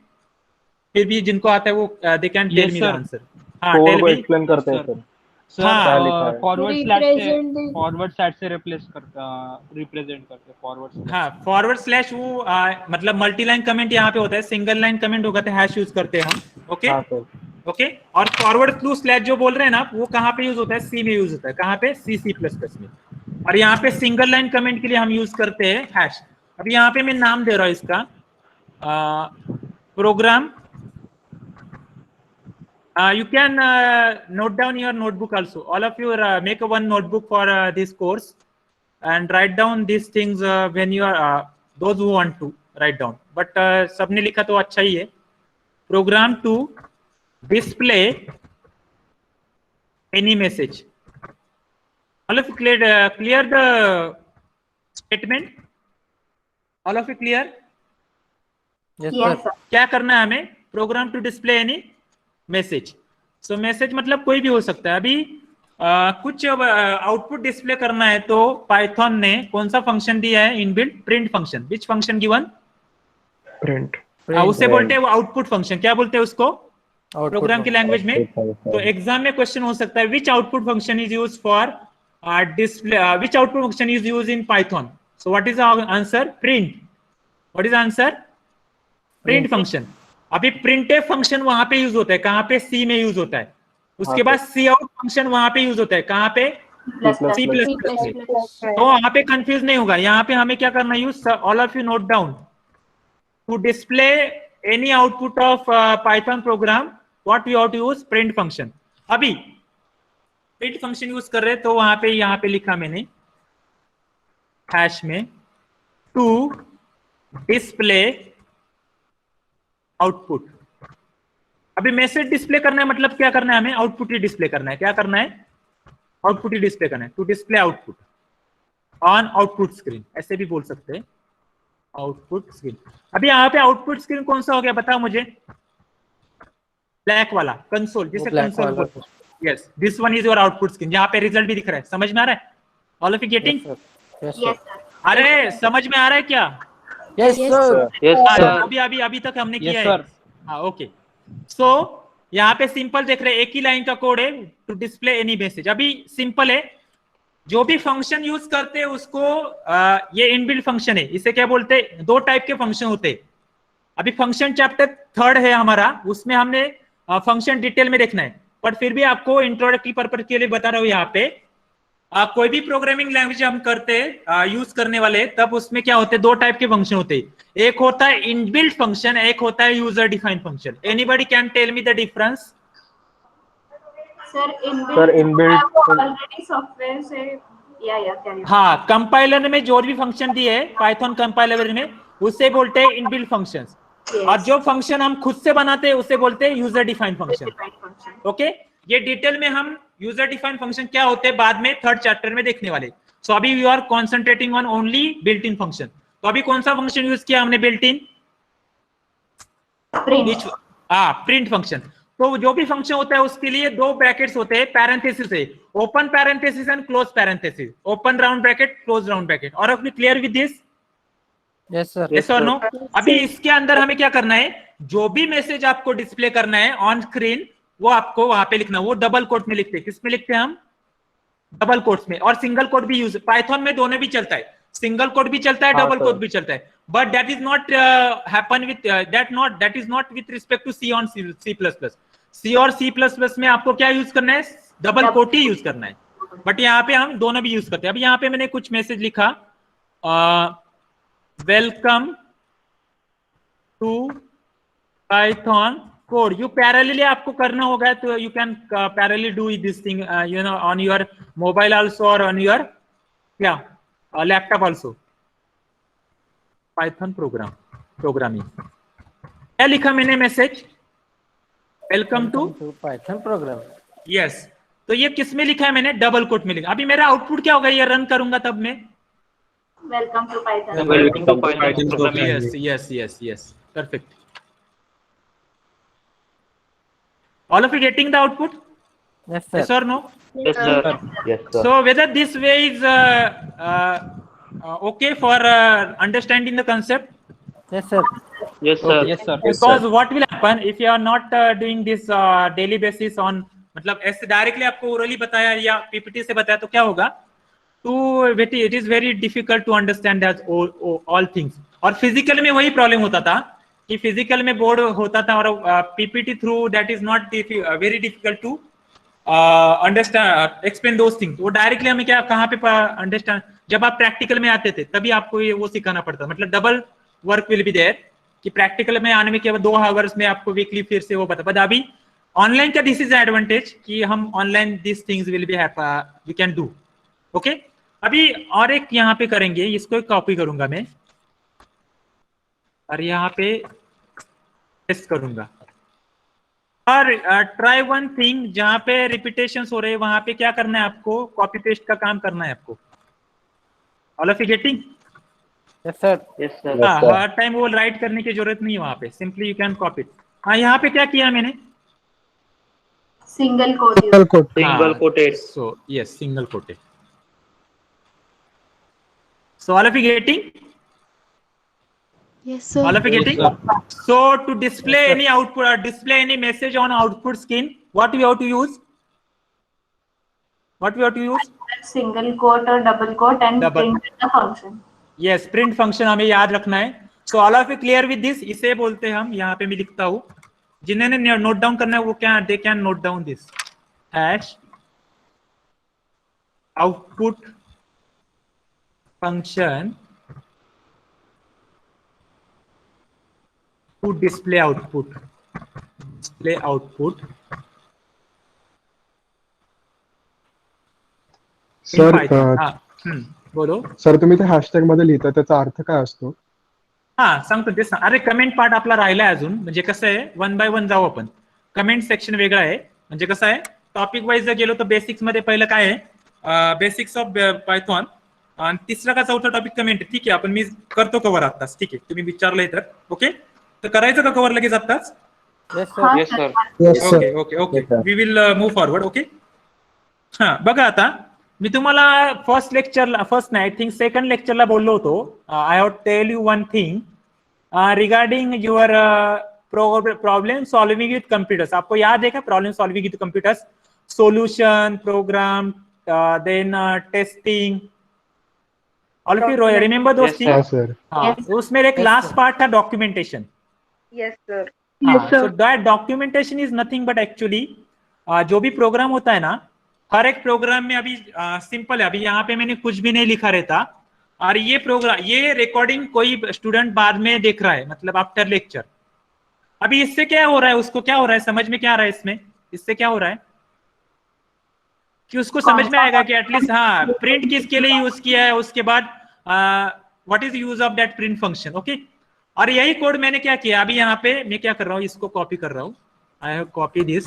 फिर भी जिनको आता है वो they can tell me the answer. हाँ, कोड टेल को मी। एक्सप्लेन करते हैं सर। हाँ, क्या लिखा है? फॉरवर्ड स्लैश से रिप्रेजेंट करते फॉरवर्ड। हाँ, फॉरवर्ड स्लैश वो मतलब मल्टी लाइन कमेंट यहाँ पे होता है, सिंगल लाइन कमेंट होगा तो हैश यूज करते हैं हम। ओके हाँ सर। ओके। और फॉरवर्ड स्लू स्लैश जो बोल रहे हैं ना आप, वो कहाँ पे यूज होता है? सी में यूज होता है। कहाँ पे? C++ में। और यहाँ पे सिंगल लाइन कमेंट के लिए हम यूज करते हैं हैश। अब यहाँ पे मैं नाम दे रहा हूँ इसका programme. You can note down your notebook also. All of you make a one notebook for this course and write down these things when you are those who want to write down. But सबने लिखा तो अच्छा ही है। Program to display any message. All of you clear the statement? All of you clear? Yes Yes, sir. sir. क्या करना है हमें? Program to display any message. So message मतलब कोई भी हो सकता है। अभी कुछ आउटपुट डिस्प्ले करना है तो पाइथन ने कौन सा फंक्शन दिया है? Inbuilt print function. Which function given? Print. उसे बोलते हैं वो आउटपुट फंक्शन। क्या बोलते हैं उसको प्रोग्राम की लैंग्वेज में? तो तो एग्जाम में क्वेश्चन हो सकता है which output function is use for display, which output function is use in Python? So what is answer? Print. What is answer? Print function. अभी प्रिंटफ फंक्शन वहां पे यूज होता है, कहां पे? सी में यूज होता है। उसके बाद सी आउट फंक्शन वहां पे यूज होता है, कहां पे? C++ में। तो वहां पे कंफ्यूज नहीं होगा। यहाँ पे हमें क्या करना है use? All of you note down to display any output of Python program what you have to use? Print function. अभी प्रिंट फंक्शन यूज कर रहे हैं तो वहां पे यहाँ पे लिखा मैंने हैश में टू डिस्प्ले आउटपुट। अभी मैसेज डिस्प्ले करना है मतलब क्या करना है हमें? आउटपुट ही डिस्प्ले करना है। क्या करना है? आउटपुट ही डिस्प्ले करना है। To display output on output screen, ऐसे भी बोल सकते हैं, आउटपुट स्क्रीन। अभी यहाँ पे आउटपुट स्क्रीन कौन सा हो गया बताओ मुझे? ब्लैक वाला कंसोल, जिसे कंसोल बोलते हैं। Yes, this one is your output screen. यहाँ पे रिजल्ट भी दिख रहा है। समझ में आ रहा है? All of you getting? Yes Yes, sir. sir. अरे समझ में आ रहा है क्या? Yes sir. अभी तक हमने किया है। हाँ, ओके। सो यहाँ पे सिंपल देख रहे हैं, एक ही लाइन का कोड है टू डिस्प्ले एनी मैसेज। अभी सिंपल है, जो भी फंक्शन यूज करते हैं उसको ये इनबिल्ट फंक्शन है। इसे क्या बोलते हैं? दो टाइप के फंक्शन होते हैं। अभी फंक्शन चैप्टर 3 है हमारा, उसमें हमने फंक्शन डिटेल में देखना है, पर फिर भी आपको इंट्रोडक्टरी पर्पज के लिए बता रहा हूँ। यहाँ पे कोई भी प्रोग्रामिंग लैंग्वेज हम करते हैं यूज करने वाले, तब उसमें क्या होते हैं? दो टाइप के फंक्शन होते हैं। एक होता है इनबिल्ट फंक्शन, एक होता है user defined function. Anybody can tell me the difference? Sir, Sir, inbuilt- already software से क्या हाँ, कंपाइलर में जो भी फंक्शन दिए है पाइथन कंपाइलर में, उसे बोलते हैं इनबिल्ट फंक्शंस। और जो फंक्शन हम खुद से बनाते हैं उसे बोलते हैं यूजर डिफाइंड फंक्शन। ओके, ये डिटेल में हम यूजर डिफाइंड फंक्शन क्या होते हैं बाद में 3rd चैप्टर में देखने वाले। सो अभी you are concentrating on only built in function. तो अभी कौन सा फंक्शन यूज किया हमने? Built in print function. तो जो भी फंक्शन होता है उसके लिए दो ब्रैकेट्स होते हैं, पैरेंथेसिस है, open parenthesis and close parenthesis, open round bracket, close round bracket. और अपनी clear with this? Yes sir. Yes और नो? अभी इसके अंदर हमें क्या करना है? जो भी मैसेज आपको डिस्प्ले करना है ऑन स्क्रीन, वो आपको वहां पे लिखना। वो डबल कोट में लिखते हैं। किस में लिखते हैं हम? डबल कोट्स में। और सिंगल कोट भी यूज, पाइथन में दोनों भी चलता है, सिंगल कोट भी चलता है, डबल कोट भी चलता है। But that is not happen with that is not with respect to C on C++। C और C++ में आपको क्या यूज करना है? डबल कोट ही यूज करना है। बट यहाँ पे हम दोनों भी यूज करते हैं। अभी यहाँ पे मैंने कुछ मैसेज लिखा, welcome to Python code you parallelly आपको करना होगा, तो you can parallelly do this thing you know on your mobile also और ऑन योर क्या लैपटॉप आल्सो। पाइथन प्रोग्रामिंग क्या लिखा मैंने message, welcome to Python program. Yes, तो ये किस में लिखा है मैंने, डबल कोट में लिखा। अभी मेरा आउटपुट क्या होगा, ये रन करूंगा तब मैं welcome to Python. Yes yes yes yes perfect. All of you getting the output? Yes, sir. Yes or no? Yes, sir. Yes, sir. So whether this way is okay for understanding the concept? Yes, sir. Yes, sir. Yes, sir. Because what will happen if you are not doing this daily basis on, मतलब ऐसे directly आपको orally बताया या PPT से बताया तो क्या होगा, तो it is very difficult to understand all things. और फिजिकल में वही प्रॉब्लम होता था कि फिजिकल में बोर्ड होता था और PPT through that is not very difficult to understand explain those things. वो डायरेक्टली हमें क्या कहाँ पे अंडरस्टैंड, जब आप प्रैक्टिकल में आते थे तभी आपको ये वो सिखाना पड़ता, मतलब double work will be there कि प्रैक्टिकल में आने में केवल 2 आवर्स में आपको वीकली फिर से वो पता। बट अभी ऑनलाइन का दिस इज एडवांटेज कि हम online this things will be we can do. Okay, अभी और एक यहाँ पे करेंगे, इसको एक कॉपी करूंगा मैं और यहाँ पे टेस्ट करूंगा। और ट्राई वन थिंग, जहां पे रिपीटेशंस हो रहे हैं वहां पे क्या करना है आपको, कॉपी पेस्ट का काम करना है आपको। All of you getting? Yes sir. Yes, sir. Her time वो राइट करने की जरूरत नहीं है वहां पे, सिंपली यू कैन कॉपी। हाँ, यहाँ पे क्या किया मैंने, single quote. Single quoted. So yes, single coated. So all of you getting? Yes, sir. All of you getting? So to display any output or display any message on output screen, what we have to use? What we have to use? Single quote और double quote and Double. Print the function. Yes, print function हमें याद रखना है। So all of you clear with this? इसे बोलते हैं हम, यहाँ पे मैं लिखता हूँ, जिन्होंने नोट डाउन करना है वो क्या, they can note down this hash output function to display output in sir Python. बोलो सर, तुम्ही ते हॅशटॅग मध्ये लिहिता त्याचा अर्थ काय असतो? हा सांगतो ते सांग. अरे कमेंट पार्ट आपला राहिलाय अजून, म्हणजे कसं आहे 1 बाय 1 जाऊ आपण. कमेंट सेक्शन वेगळं आहे, म्हणजे कसं आहे टॉपिक वाईज जर गेलो तर बेसिक्स मध्ये पहिलं काय आहे, बेसिक्स ऑफ पायथॉन, आणि तिसरा का चौथा टॉपिक कमेंट. ठीक आहे, आपण मी करतो कव्हर आत्ताच. ठीक आहे, तुम्ही विचारलंय तर ओके, तर करायचं का कव्हर लगेच आत्ताच? Yes, sir. Yes, sir. Yes, sir. Okay okay okay, we will move forward. Okay, हा बघा आता मी तुम्हाला फर्स्ट लेक्चरला, फर्स्ट नाही, आय थिंक सेकंड लेक्चरला बोललो होतो, I have tell you one thing regarding your problem solving with computers. आपको याद है क्या problem solving with computers? Solution, program, then testing. All of you remember those Yes, thing? हाँ sir. हाँ, उसमें एक लास्ट पार्ट था documentation. Yes, sir. So that documentation is nothing but actually जो भी प्रोग्राम होता है ना, हर एक प्रोग्राम में अभी सिंपल है. अभी यहाँ पे मैंने कुछ भी नहीं लिखा रहता, और ये प्रोग्राम, ये रिकॉर्डिंग कोई स्टूडेंट बाद में देख रहा है, मतलब आफ्टर लेक्चर. अभी इससे क्या हो रहा है, उसको क्या हो रहा है, समझ में क्या आ रहा है इसमें, इससे क्या हो रहा है कि उसको समझ में आएगा कि एटलीस्ट हाँ प्रिंट किसके लिए यूज किया है, उसके बाद what is use of that print function. Okay, और यही कोड मैंने क्या किया, अभी यहाँ पे मैं क्या कर रहा हूँ, इसको कॉपी कर रहा हूँ. आई हैव कॉपी दिस,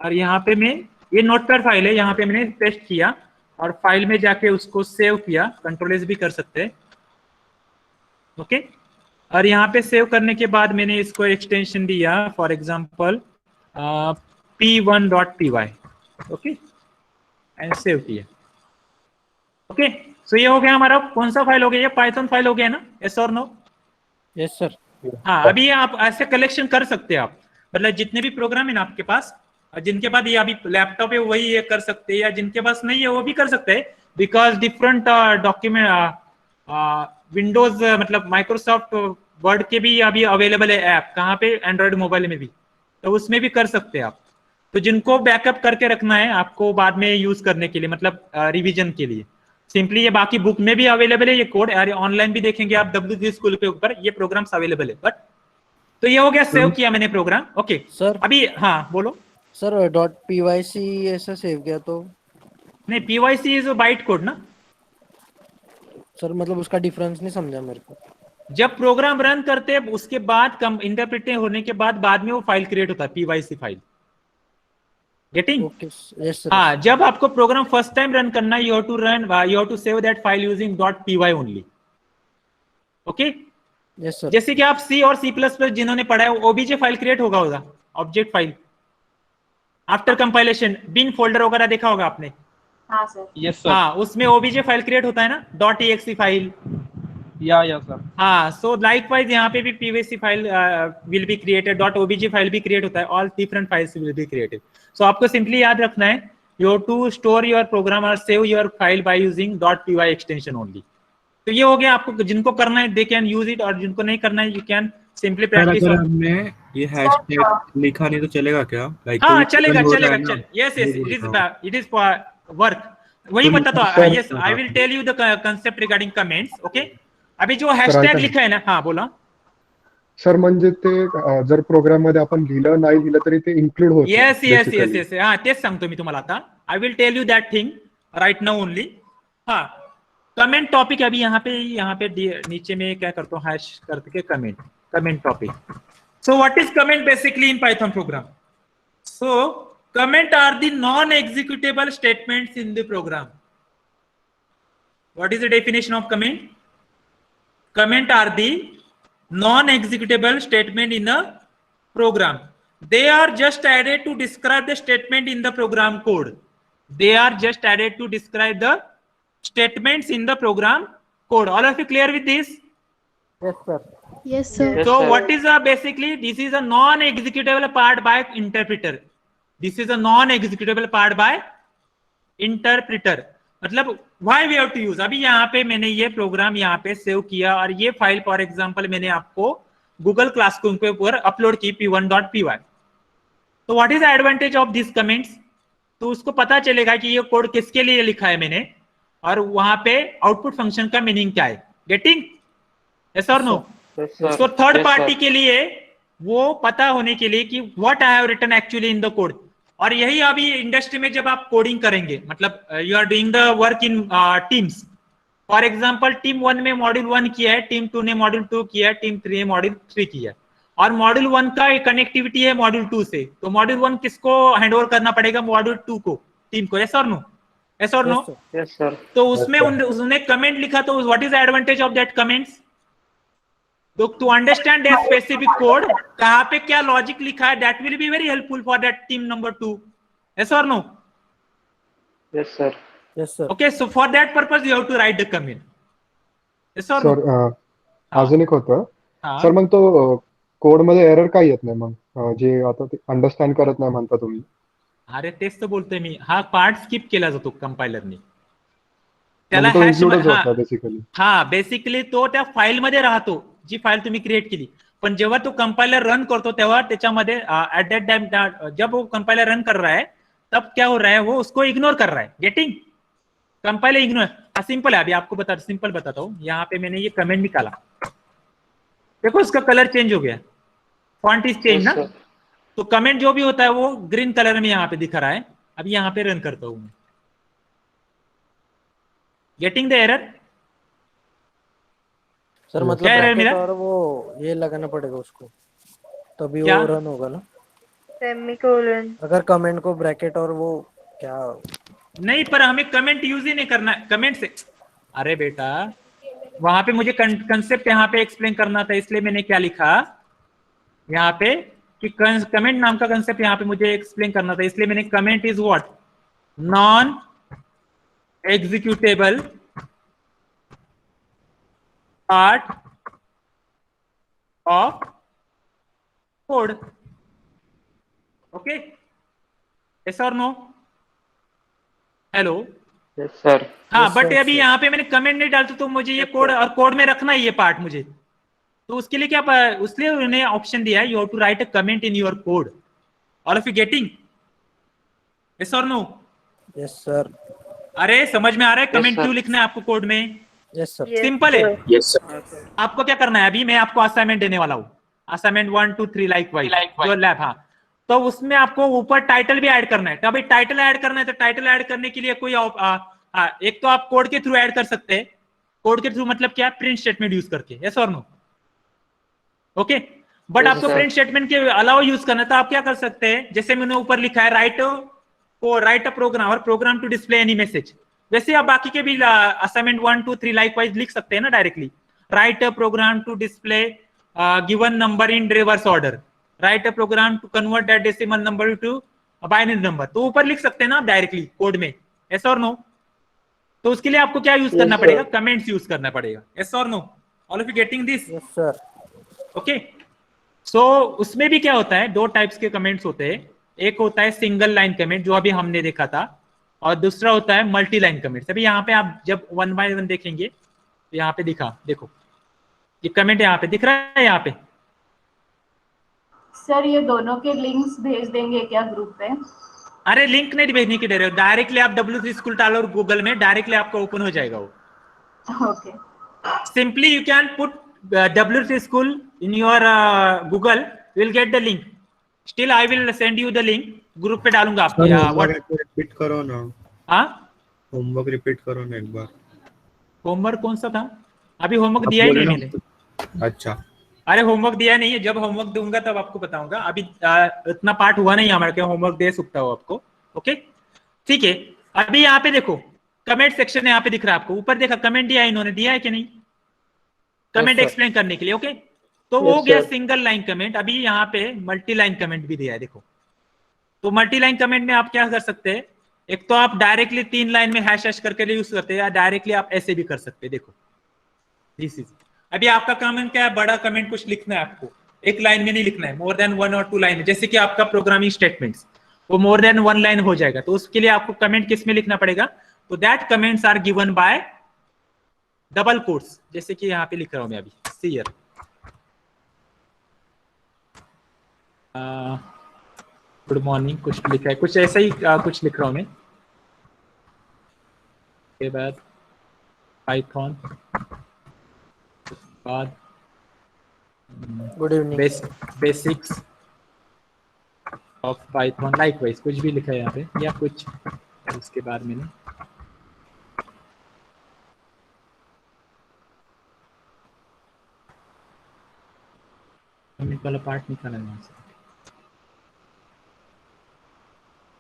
और यहाँ पे मैं, ये नोटपैड फाइल है, यहाँ पे मैंने पेस्ट किया और फाइल में जाके उसको सेव किया. कंट्रोल एस भी कर सकते हैं. ओके, और यहाँ पे सेव करने के बाद मैंने इसको एक्सटेंशन दिया, for example p1.py. Okay, and save किया. ओके, सो ये हो गया हमारा, कौन सा फाइल हो गया, ये पाइथन फाइल हो गया ना, यस और नो? Yes sir. हाँ, अभी आप ऐसे कलेक्शन कर सकते हैं आप, मतलब जितने भी प्रोग्राम है ना आपके पास, जिनके पास ये अभी लैपटॉप है वही ये कर सकते हैं, या जिनके पास नहीं है वो भी कर सकते हैं, बिकॉज डिफरेंट डॉक्यूमेंट विंडोज, मतलब माइक्रोसॉफ्ट वर्ड के भी अभी अवेलेबल है ऐप, कहाँ पे, एंड्रॉइड मोबाइल में भी, तो उसमें भी कर सकते हैं आप. तो जिनको बैकअप करके रखना है आपको बाद में यूज करने के लिए, मतलब रिवीजन के लिए, सिंपली ये बाकी बुक में भी अवेलेबल है ये कोड, और ऑनलाइन भी देखेंगे आप W3 स्कूल के ऊपर ये प्रोग्राम्स अवेलेबल है. बट तो ये हो गया, सेव किया मैंने प्रोग्राम। ओके सर अभी हाँ बोलो। सर .pyc ऐसा सेव किया तो नहीं, PYC इज बाइट कोड ना। सर मतलब उसका डिफरेंस नहीं समझा मेरे को। जब प्रोग्राम रन करते हैं उसके बाद इंटरप्रेट होने के बाद में वो फाइल क्रिएट होता है, PYC file. Getting? Okay yes sir. हाँ, जब आपको प्रोग्राम फर्स्ट टाइम रन करना है, you have to save that file using .py only. Okay yes sir. जैसे कि आप C और C++ जिन्होंने पढ़ा है, OBJ फाइल क्रिएट होगा object file after compilation, bin folder वगैरह देखा होगा आपने। हाँ सर। Yes sir. हाँ, उसमें OBJ फाइल क्रिएट होता है ना, .exe फाइल। या सर। हाँ, सो लाइकवाइज यहाँ पे भी PYC file will be created, .obj file भी क्रिएट होता है, all different files will be created. So आपको सिंपली याद रखना है, you have to store your program और save your file by using .py extension only. तो ये हो गया, आपको जिनको करना है दे कैन यूज इट, और जिनको नहीं करना है यू कैन सिंपली प्रैक्टिस। अगर हमने ये हैशटैग लिखा नहीं तो चलेगा क्या? लाइक हाँ चलेगा, यस इट इज वर्क। वही बता तो, yes I will tell you the concept regarding comments. Okay अभी जो हैशटैग लिखा है ना, हाँ बोला सर, म्हणजे ते जर प्रोग्राम मध्ये आपण लिहिलं नाही लिहिलं तरी ते इन्क्लूड होतं. येस हाँ तेच सांगतो मी तुम्हाला आता। I will tell you that thing right now only. हाँ कमेंट टॉपिक, अभी यहाँ पे नीचे में क्या करता हूँ, हैश करके comment topic. So what is comment basically in Python program? So comment are the non executable statements in the program. What is the definition of comment? Comment are the non-executable statement in a program. They are just added to describe the statement in the program code. They are just added to describe the statements in the program code. All of you clear with this? Yes sir. Yes, sir. So what is basically, this is a non-executable part by interpreter. This is a non-executable part by interpreter. मतलब why we have to use, अभी यहाँ पे मैंने ये programme यहाँ पे save किया और ये फाइल फॉर एग्जांपल मैंने आपको गूगल क्लासरूम पे ऊपर अपलोड की p1.py। तो what is advantage of this comments? तो उसको पता चलेगा कि ये कोड किसके लिए लिखा है मैंने, और वहां पे आउटपुट फंक्शन का मीनिंग क्या है। गेटिंग? यस और नो? तो थर्ड पार्टी के लिए वो पता होने के लिए कि what I have written actually in the code. और यही अभी इंडस्ट्री में जब आप कोडिंग करेंगे, मतलब you are doing the work in teams, for example team 1 में मॉड्यूल 1 किया है, टीम 2 ने मॉड्यूल 2 किया है, टीम 3 ने मॉड्यूल 3 किया है, और मॉड्यूल 1 का कनेक्टिविटी है मॉड्यूल 2 से, तो मॉड्यूल 1 किसको हैंडओवर करना पड़ेगा? मॉड्यूल 2 को, टीम को। यस और नो? यस और नो? Yes sir. तो उसमें उसने कमेंट लिखा, तो what is advantage of that comments? तो to understand that specific code, कहाँ पे क्या लॉजिक लिखा है, that will be very helpful for that team number 2। Yes or no? Yes sir. Yes sir. Okay, so for that purpose you have to write the comment. Yes or no? Sir अजून एक होतं हाँ. Sir, मग तो code मध्ये error काय येत नाही मग, जे आता ते अंडरस्टँड करत नाही म्हणता तुम्ही? अरे तेच तर बोलतोय मी, हा पार्ट स्किप केला जातो कंपायलरने, त्याला त्याला हॅश होता बेसिकली. हा बेसिकली तो त्या फाइल मध्ये राहतो, जी फाइल तुम्ही क्रिएट केली, पण जेव्हा तो कंपाइलर रन करतो तेव्हा त्याच्यामध्ये एट दैट टाइम जब वो कंपाइलर रन कर रहा है तब क्या हो रहा है, वो उसको इग्नोर कर रहा है। गेटिंग? कंपाइलर इग्नोर, सिंपल है, अभी आपको सिंपल बताता हूँ। यहाँ पे मैंने ये कमेंट निकाला, देखो उसका कलर चेंज हो गया, फॉन्ट इज चेंज ना, तो कमेंट जो भी होता है वो ग्रीन कलर में यहाँ पे दिख रहा है। अभी यहाँ पे रन करता हूँ मैं। Getting the error? सर मतलब ब्रैकेट और वो ये लगाना पड़ेगा उसको, तभी वो रन होगा ना? सेमीकोलन। अगर कमेंट को ब्रैकेट और वो क्या नहीं, पर हमें कमेंट यूज ही नहीं करना है कमेंट से। अरे बेटा वहां पे मुझे कंसेप्ट यहाँ पे एक्सप्लेन करना था, इसलिए मैंने क्या लिखा यहाँ पे कि कमेंट नाम का कंसेप्ट यहाँ पे मुझे एक्सप्लेन करना था, इसलिए मैंने comment is what, non executable part of code. Okay, yes और नो? हेलो? Yes sir. हाँ, बट अभी यहाँ पे मैंने कमेंट नहीं डालता, तो मुझे ये कोड और कोड में रखना है ये पार्ट मुझे, तो उसके लिए क्या, उसलिए उन्होंने ऑप्शन दिया है, you have to write a comment in your code. All of you getting? Yes और नो? Yes sir. अरे समझ में आ रहा है कमेंट क्यों लिखना है आपको कोड में? Yes sir. सिंपल है। Yes sir. आपको क्या करना है, अभी मैं आपको असाइनमेंट देने वाला हूँ, असाइनमेंट 1 2 3 लाइकवाइज जो लैब, हाँ, तो उसमें आपको ऊपर टाइटल भी ऐड करना है। तो अभी टाइटल ऐड करना है, तो टाइटल ऐड करने के लिए कोई एक तो आप कोड के थ्रू ऐड कर सकते हैं। कोड के थ्रू मतलब क्या, प्रिंट स्टेटमेंट यूज करके, यस और नो, ओके। बट आपको प्रिंट स्टेटमेंट के अलावा यूज करना, तो आप क्या कर सकते हैं, जैसे मैंने ऊपर लिखा है राइट अ प्रोग्राम और program to display any message, वैसे आप बाकी के भी असाइनमेंट 1 2 3 लाइकवाइज लिख सकते हैं ना directly. Write a program to display given number in reverse order, write a program to convert that decimal number to binary number, तो ऊपर लिख सकते हैं ना आप डायरेक्टली कोड में, यस और नो। तो उसके लिए आपको क्या यूज करना पड़ेगा, कमेंट्स यूज करना पड़ेगा, यस और no, all of you getting this? Yes sir. Okay, so उसमें भी क्या होता है, दो टाइप्स के कमेंट्स होते हैं। एक होता है सिंगल लाइन कमेंट जो अभी हमने देखा था, और दूसरा होता है मल्टी लाइन कमेंट्स। अभी यहाँ पे आप जब 1 बाय 1 देखेंगे तो यहाँ पे दिखा, देखो ये कमेंट यहाँ पे दिख रहा है यहाँ पे। सर ये दोनों के लिंक्स भेज देंगे क्या ग्रुप पे? अरे लिंक नहीं भेजने की दे रहे हो, डायरेक्टली आप W3 स्कूल डालो और गूगल में डायरेक्टली आपका ओपन हो जाएगा वो। Okay, Simply you can put W3 school in your Google, you will get the link. Still I will send you the link, group पे डालूंगा आपको। रिपीट करो ना, हाँ होमवर्क रिपीट करो ना एक बार। होमवर्क कौन सा था, अभी होमवर्क दिया ही नहीं मैंने। अच्छा, अरे होमवर्क दिया नहीं है, जब होमवर्क दूंगा तब आपको बताऊंगा, अभी इतना पार्ट हुआ नहीं हमारे क्या, होमवर्क दे सकता हूँ आपको, ओके ठीक है। अभी यहाँ पे देखो कमेंट सेक्शन यहाँ पे दिख रहा है आपको, ऊपर देखा कमेंट दिया है, इन्होंने दिया है कि नहीं, कमेंट एक्सप्लेन करने के लिए, ओके। तो वो हो गया सिंगल लाइन कमेंट। अभी यहाँ पे मल्टी लाइन कमेंट भी दिया है, देखो। तो मल्टी लाइन कमेंट में आप क्या कर सकते हैं, एक तो आप डायरेक्टली 3 लाइन में हैश करके यूज करते हैं, या डायरेक्टली आप ऐसे भी कर सकते हैं, देखो दिस इज। अभी आपका कमेंट क्या है, बड़ा कमेंट कुछ लिखना है आपको, एक लाइन में नहीं लिखना है, मोर देन 1 और 2 लाइन, जैसे कि आपका प्रोग्रामिंग स्टेटमेंट्स वो मोर देन 1 लाइन हो जाएगा। तो उसके लिए आपको कमेंट किस में लिखना पड़ेगा, तो that comments are given by double quotes, जैसे कि यहाँ पे लिख रहा हूं मैं अभी, सी हियर गुड मॉर्निंग कुछ लिखा है, कुछ ऐसा ही कुछ लिख रहा हूं मैं। के बाद पाइथन, बाद good evening, basics of Python likewise, कुछ भी लिखा है यहाँ पे, या कुछ उसके बाद मैंने वाला पार्ट निकाला है यहाँ से,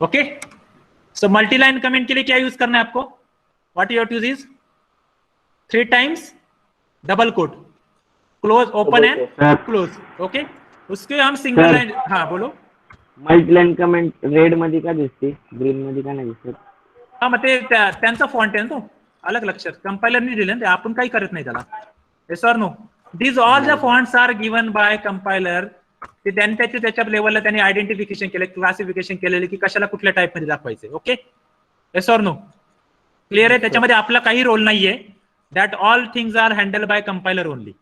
okay. So multi line comment के लिए क्या यूज करना है आपको, what you have to use is 3 times double quote, close open and close, okay. उसके हम सिंगल लाइन, हाँ बोलो। मल्टी लाइन कमेंट रेड मध्ये का दिसते, ग्रीन मध्ये का नाही दिसत? हा मग ते त्यांचा फॉन्ट आहे ना तो, अलग लक्षात कंपायलरने दिले ना ते, आपण काही करत नाही त्याला, yes or no. These all the fonts are given by compiler. ते त्यांनी त्याच्या लेवलला त्यांनी आयडेंटिफिकेशन केलं, क्लासिफिकेशन केलेलं की कशाला कुठल्या टाइप मध्ये दाखवायचे, okay yes or no, clear आहे। त्याच्यामध्ये आपला काही रोल नाहीये, that all things are handle by compiler only,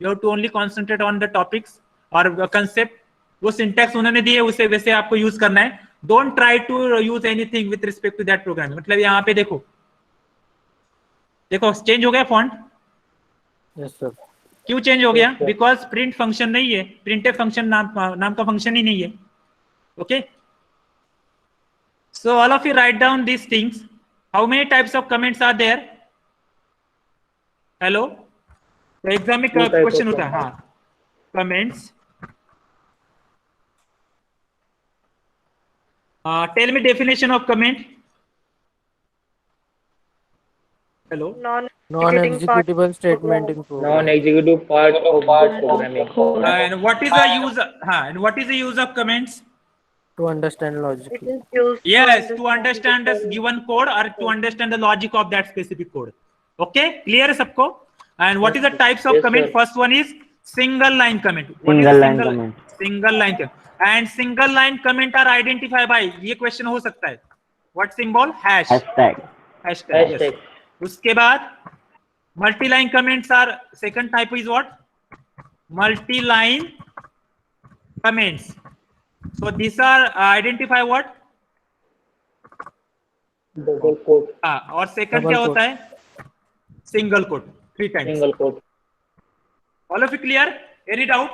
you have to only concentrate on the topics और कंसेप्ट, वो सिंटैक्स उन्होंने दिए उसे वैसे आपको यूज करना है। Don't try to use anything with respect to that program, मतलब यहाँ पे देखो देखो चेंज हो गया फॉन्ट, यस सर। क्यों चेंज हो गया, बिकॉज प्रिंट फंक्शन नहीं है, प्रिंटफ फंक्शन नाम का फंक्शन ही नहीं है, okay. So all of you write down these things, how many types of comments are there, hello. तो एग्जाम में क्वेश्चन होता है, हाँ comments, tell me definition of comment, hello. Non-executable statement in program. Non-executive part of the programming. And what is the use, and what is the use of comments? To understand logic. It is used Yes, to understand the given code or to understand the logic of that specific code. Okay, clear है सबको? And what is the types of comment? First one is single line comment. Single line comment. Single line comment. And single line comment are identified by, ये question हो सकता है, what symbol? Hash. Hashtag. Yes. उसके बाद multi line comments are, second type is what, multi line comments. So this are identify what, double quote. हाँ, और second क्या होता है, single quote, 3 times, single quote. All of you clear, any doubt?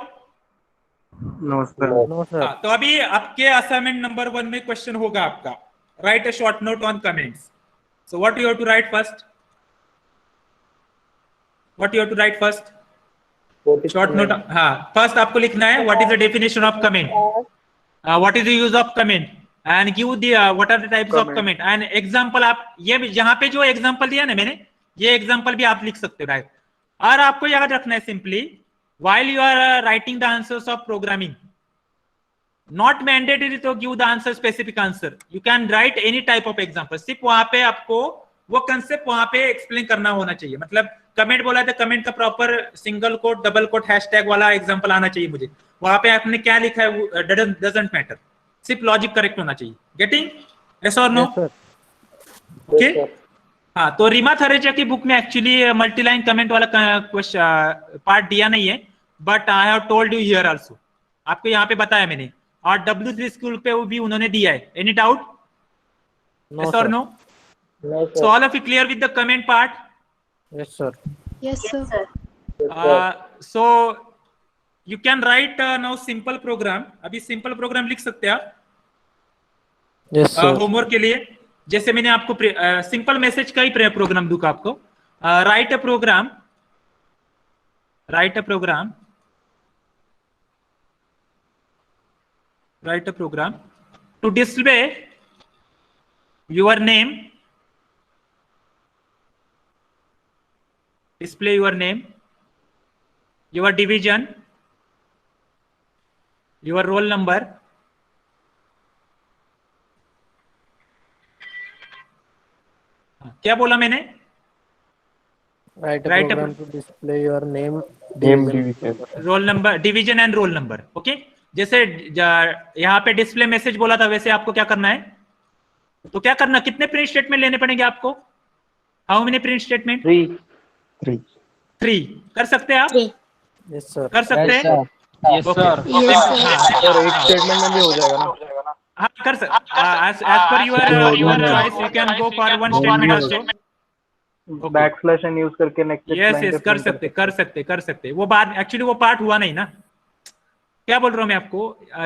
No sir. तो अभी आपके assignment number 1 में question होगा आपका, write a short note on comments. So what you have to write first? What you have to write first? Short note. हाँ, first आपको लिखना है what is the definition of comment, what is the use of comment, and give the what are the types of comment and example. आप ये यहाँ पे जो example दिया ना मैंने, ये एग्जांपल भी आप लिख सकते हो, राइट. और आपको याद रखना है simply, while you are writing the answers of programming, not mandatory to give the answer specific answer. You can write any type of example. सिर्फ वहां पे आपको वो कंसेप्ट वहां पे एक्सप्लेन करना होना चाहिए. मतलब कमेंट बोला था, कमेंट का proper single quote, double quote, hashtag वाला एग्जांपल आना चाहिए मुझे. वहां पे आपने क्या लिखा है डजंट मैटर, सिर्फ लॉजिक करेक्ट होना चाहिए. गेटिंग? यस और नो? ओके. हाँ, तो रीमा थरेजा की बुक में एक्चुअली मल्टीलाइन कमेंट वाला पार्ट दिया नहीं है, but I have told you here also. आपको यहाँ पे बताया मैंने. और W3 स्कूल पे वो भी उन्होंने दिया है. Any doubt? यस और नो? So all of you clear with the comment part? Yes sir. Yes, sir. So you can write now simple program. अभी सिंपल प्रोग्राम लिख सकते हैं आप यस सर. होमवर्क के लिए. जैसे मैंने आपको सिंपल मैसेज का ही प्रोग्राम दूंगा आपको. Write a program, write a program to display your name, your division, your roll number, क्या बोला मैंने? Write a Write a program to display your name, roll number, division and roll number. Okay. जैसे यहाँ पे display message बोला था, वैसे आपको क्या करना है? तो क्या करना, कितने प्रिंट स्टेटमेंट लेने पड़ेंगे आपको? How many print statement? 3 कर सकते हैं आप? Yes sir. कर सकते हैं? Yes sir. सर एक स्टेटमेंट में भी हो जाएगा ना? हाँ, कर सकते. As per your choice you can go for 1 statement also. Backslash n use करके नेक्स्ट. यस, कर सकते. वो बात एक्चुअली वो पार्ट हुआ नहीं ना. क्या बोल रहा हूँ मैं आपको,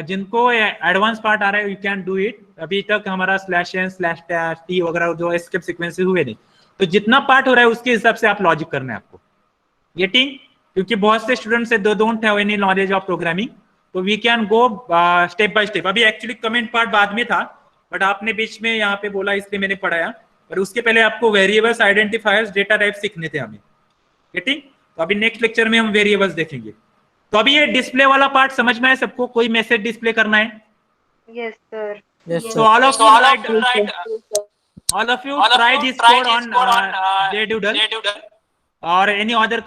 जिनको एडवांस पार्ट आ रहा है यू कैन डू इट. अभी तक हमारा /n/t वगैरह जो एस्केप सीक्वेंसेस हुए नहीं, तो जितना पार्ट हो रहा है उसके हिसाब से आप लॉजिक करना है आपको. गेटिंग? क्योंकि बहुत से students don't have any knowledge of programming, तो we can go step by step. अभी एक्चुअली कमेंट पार्ट बाद में था, बट आपने बीच में यहाँ पे बोला इसलिए मैंने पढ़ाया. पर उसके पहले आपको वेरिएबल्स, आइडेंटिफायर्स, डेटा टाइप सीखने थे हमें. गेटिंग? तो अभी नेक्स्ट लेक्चर में हम वेरिएबल्स देखेंगे. तो अभी ये डिस्प्ले वाला पार्ट समझ में है सबको? कोई मैसेज डिस्प्ले करना है? Yes, sir. So all of you try this code on JDoodle or any other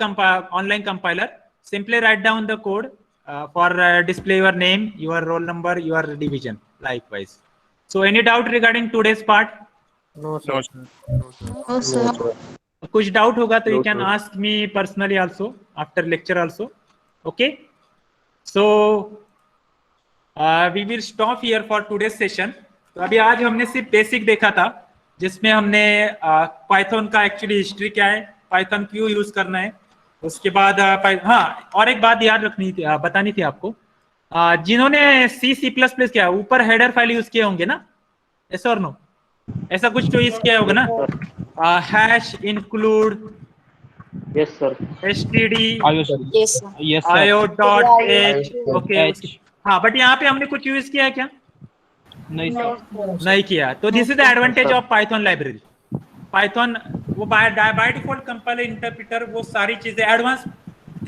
online compiler. Simply write down the code for display your name, your roll number, your division. Likewise. So any doubt regarding today's part? No sir. No, sir. कुछ doubt होगा तो you can ask me personally also after lecture also. Okay. So we will stop here for today's session. तो अभी आज हमने सिर्फ basic देखा था, जिसमें हमने पाइथन का एक्चुअली हिस्ट्री क्या है, पाइथन क्यों यूज करना है. उसके बाद हाँ, और एक बात याद रखनी थी, बतानी थी आपको. जिन्होंने C++ किया, ऊपर हेडर फाइल यूज किए होंगे ना? ऐसा और नो? ऐसा कुछ तो यूज किया होगा ना? Hash include, yes sir. std, Yes, sir. Yes, sir. io.h. Okay. हाँ, बट यहाँ पे हमने कुछ यूज किया है क्या? नहीं सर. नहीं किया. तो this is the advantage of Python library. Python वो बाय डिफॉल्ट कंपाइलर, इंटरप्रेटर, वो सारी चीजें advance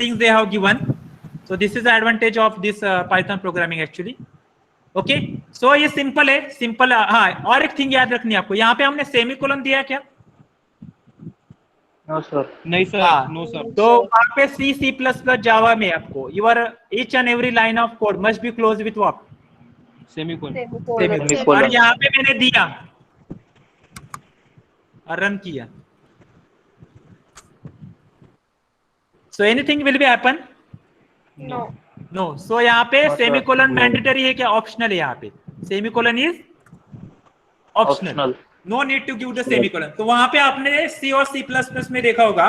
things they have given. So this is the advantage of this Python programming actually. Okay. So ये सिंपल है, simple. हाँ, और एक thing याद रखनी है आपको, यहाँ पे हमने सेमीकोलन दिया क्या? No sir. नहीं सर. हाँ. No sir. तो वहाँ पे C++ जावा में आपको your each and every line of code must be close with what? Semicolon. और यहाँ पे मैंने दिया और रन किया. So anything will be happen? No. No. So यहाँ पे सेमीकोलन मैंडेटरी है क्या ऑप्शनल है? यहाँ पे semicolon is optional. No need to give the semicolon. तो वहां पे आपने C और C++ में देखा होगा,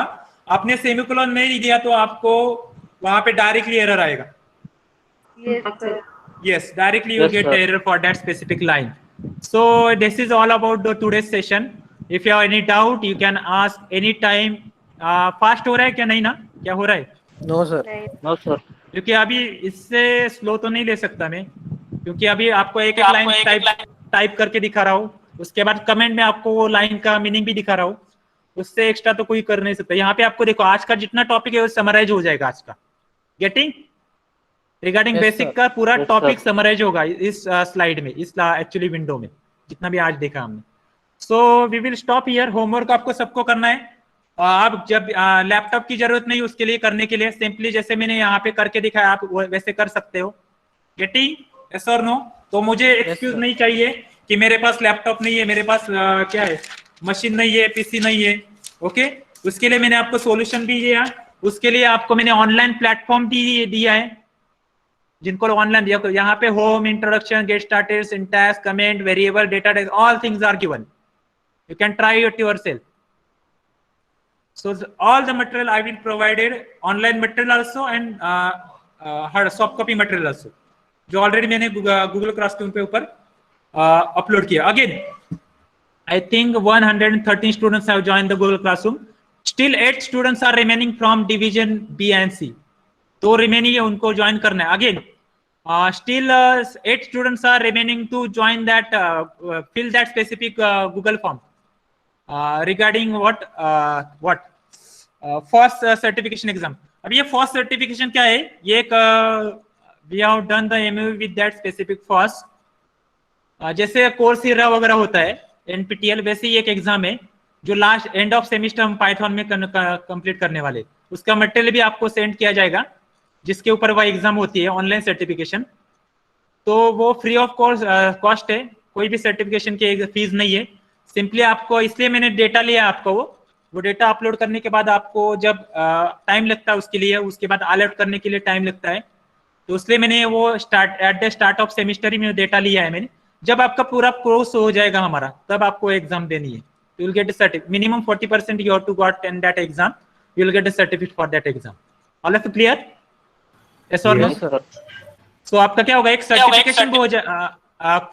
आपने सेमीकोलन नहीं दिया तो आपको वहां पे डायरेक्टली एरर आएगा. Yes, sir. Yes, directly you Yes, get sir. error for that specific line. So this is all about the today's session. If you have any doubt, you can ask any time. Fast हो रहा है क्या नहीं ना? क्या हो रहा है? No sir. Right. No, sir. क्योंकि अभी इससे स्लो तो नहीं ले सकता मैं, क्योंकि अभी आपको एक एक लाइन टाइप करके दिखा रहा हूँ, उसके बाद कमेंट में आपको वो लाइन का मीनिंग भी दिखा रहा हूँ, उससे एक्स्ट्रा तो कोई कर नहीं सकता। यहाँ पे आपको देखो आज का जितना टॉपिक है वो समराइज हो जाएगा आज का। Getting regarding Yes, basic sir. का पूरा Yes, टॉपिक sir. समराइज होगा इस स्लाइड में, इस एक्चुअली विंडो में जितना भी आज देखा हमने। So we will stop here. Homework आपको सबको करना है। आप जब लैपटॉप की जरूरत नहीं उसके लिए करने के लिए, सिंपली जैसे मैंने यहाँ पे करके दिखाया आप वैसे कर सकते हो। गेटिंग यस और नो? तो मुझे एक्सक्यूज sir. नहीं चाहिए कि मेरे पास लैपटॉप नहीं है, मेरे पास क्या है, मशीन नहीं है, पीसी नहीं है। ओके, उसके लिए मैंने आपको सॉल्यूशन भी दिया, उसके लिए आपको मैंने ऑनलाइन प्लेटफॉर्म भी दिया है जिनको ऑनलाइन दिया। यहाँ पे home, introduction, get started, syntax, comment, variable, data type, all things are given. You can try it yourself. So all the material I will provided, online material also and hard soft copy material also, जो already मैंने Google classroom पे ऊपर upload किया. Again I think 113 students have joined the Google Classroom. Still 8 students are remaining from division B and C. तो remaining है, उनको join करना है. Again, still 8 students are remaining to join that, fill that specific Google form regarding what first certification exam. अब ये first certification क्या है? ये एक we have done the MOU with that specific first. जैसे कोर्स हीरा वगैरह होता है NPTEL, वैसे ही एक एग्जाम है जो लास्ट एंड ऑफ सेमिस्टर हम पाइथन में कंप्लीट करने वाले. उसका मटेरियल भी आपको सेंड किया जाएगा जिसके ऊपर वह एग्जाम होती है, ऑनलाइन सर्टिफिकेशन. तो वो फ्री ऑफ कॉस्ट है, कोई भी सर्टिफिकेशन की फीस नहीं है. सिंपली आपको, इसलिए मैंने डेटा लिया आपको, वो डेटा अपलोड करने के बाद आपको जब टाइम लगता है उसके लिए, उसके बाद अलर्ट करने के लिए टाइम लगता है, तो इसलिए मैंने वो at the start of semester ही में डेटा लिया है मैंने. जब आपका पूरा कोर्स हो जाएगा हमारा, तब आपको एग्जाम देनी है. You will get a certificate. Minimum 40% you have to got in that exam. You will get a certificate for that exam. All of clear? Yes और नो? सो आपका क्या होगा, एक सर्टिफिकेशन पे हो जाए,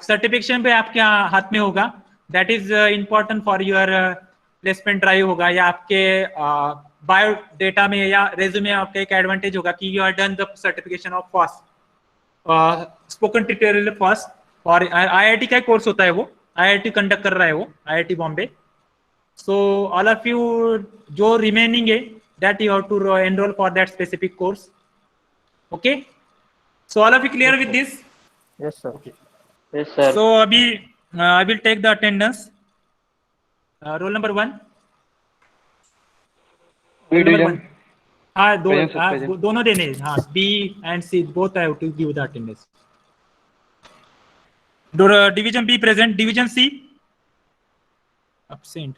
सर्टिफिकेशन पे आपके हाथ में होगा. That is important for your placement drive होगा, या आपके बायो डेटा में या रेज्यूमे आपका एक एडवांटेज होगा कि you are done the certification of first spoken tutorial first. और IIT का कोर्स होता है वो, IIT कंडक्ट कर रहा है वो, IIT Bombay. So all of you जो रिमेनिंग है, that you have to enroll for that specific course. Okay, so all of you clear with this? Yes, sir. Yes, sir. So abhi I will take the attendance. Roll number 1. Roll number 1. हाँ, दोनों देने हैं. हाँ, B and C both I have to give the attendance. Division B present. Division C absent.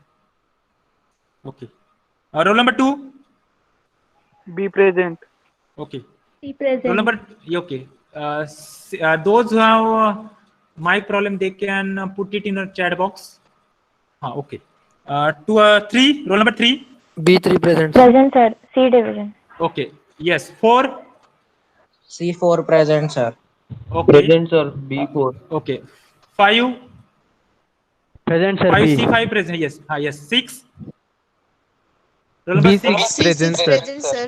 Okay. Roll number 2. Be present. Okay. Be present. Roll number, okay. Those who have mic problem, they can put it in a chat box. Okay. 3. Roll number 3. B3 present. Present, sir. C division. Okay. Yes. 4. C4 present, sir. Okay. Present, sir. B4. Okay. 5. Present, sir. 5 C5 present. Yes. Yes. 6. Roll number 6. Present, sir. Present, sir.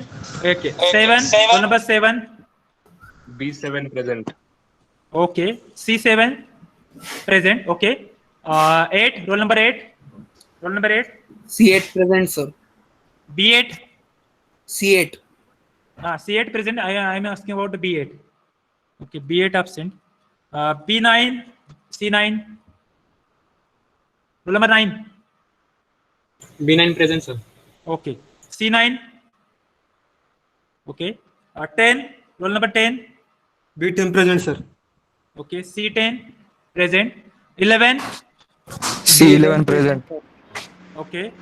Okay. 7. Roll number 7. B7 present. Okay. C7 present. Okay. 8. Roll number 8. Roll number 8. C8 present, sir. B8. C8. C8 present. I am asking about the B8. Okay. B8 absent. B9. C9. Roll number 9. B9 present, sir. Okay. C9. Okay. 10. Roll number 10. B10 present, sir. Okay. C10 present. 11. C11 present. Okay.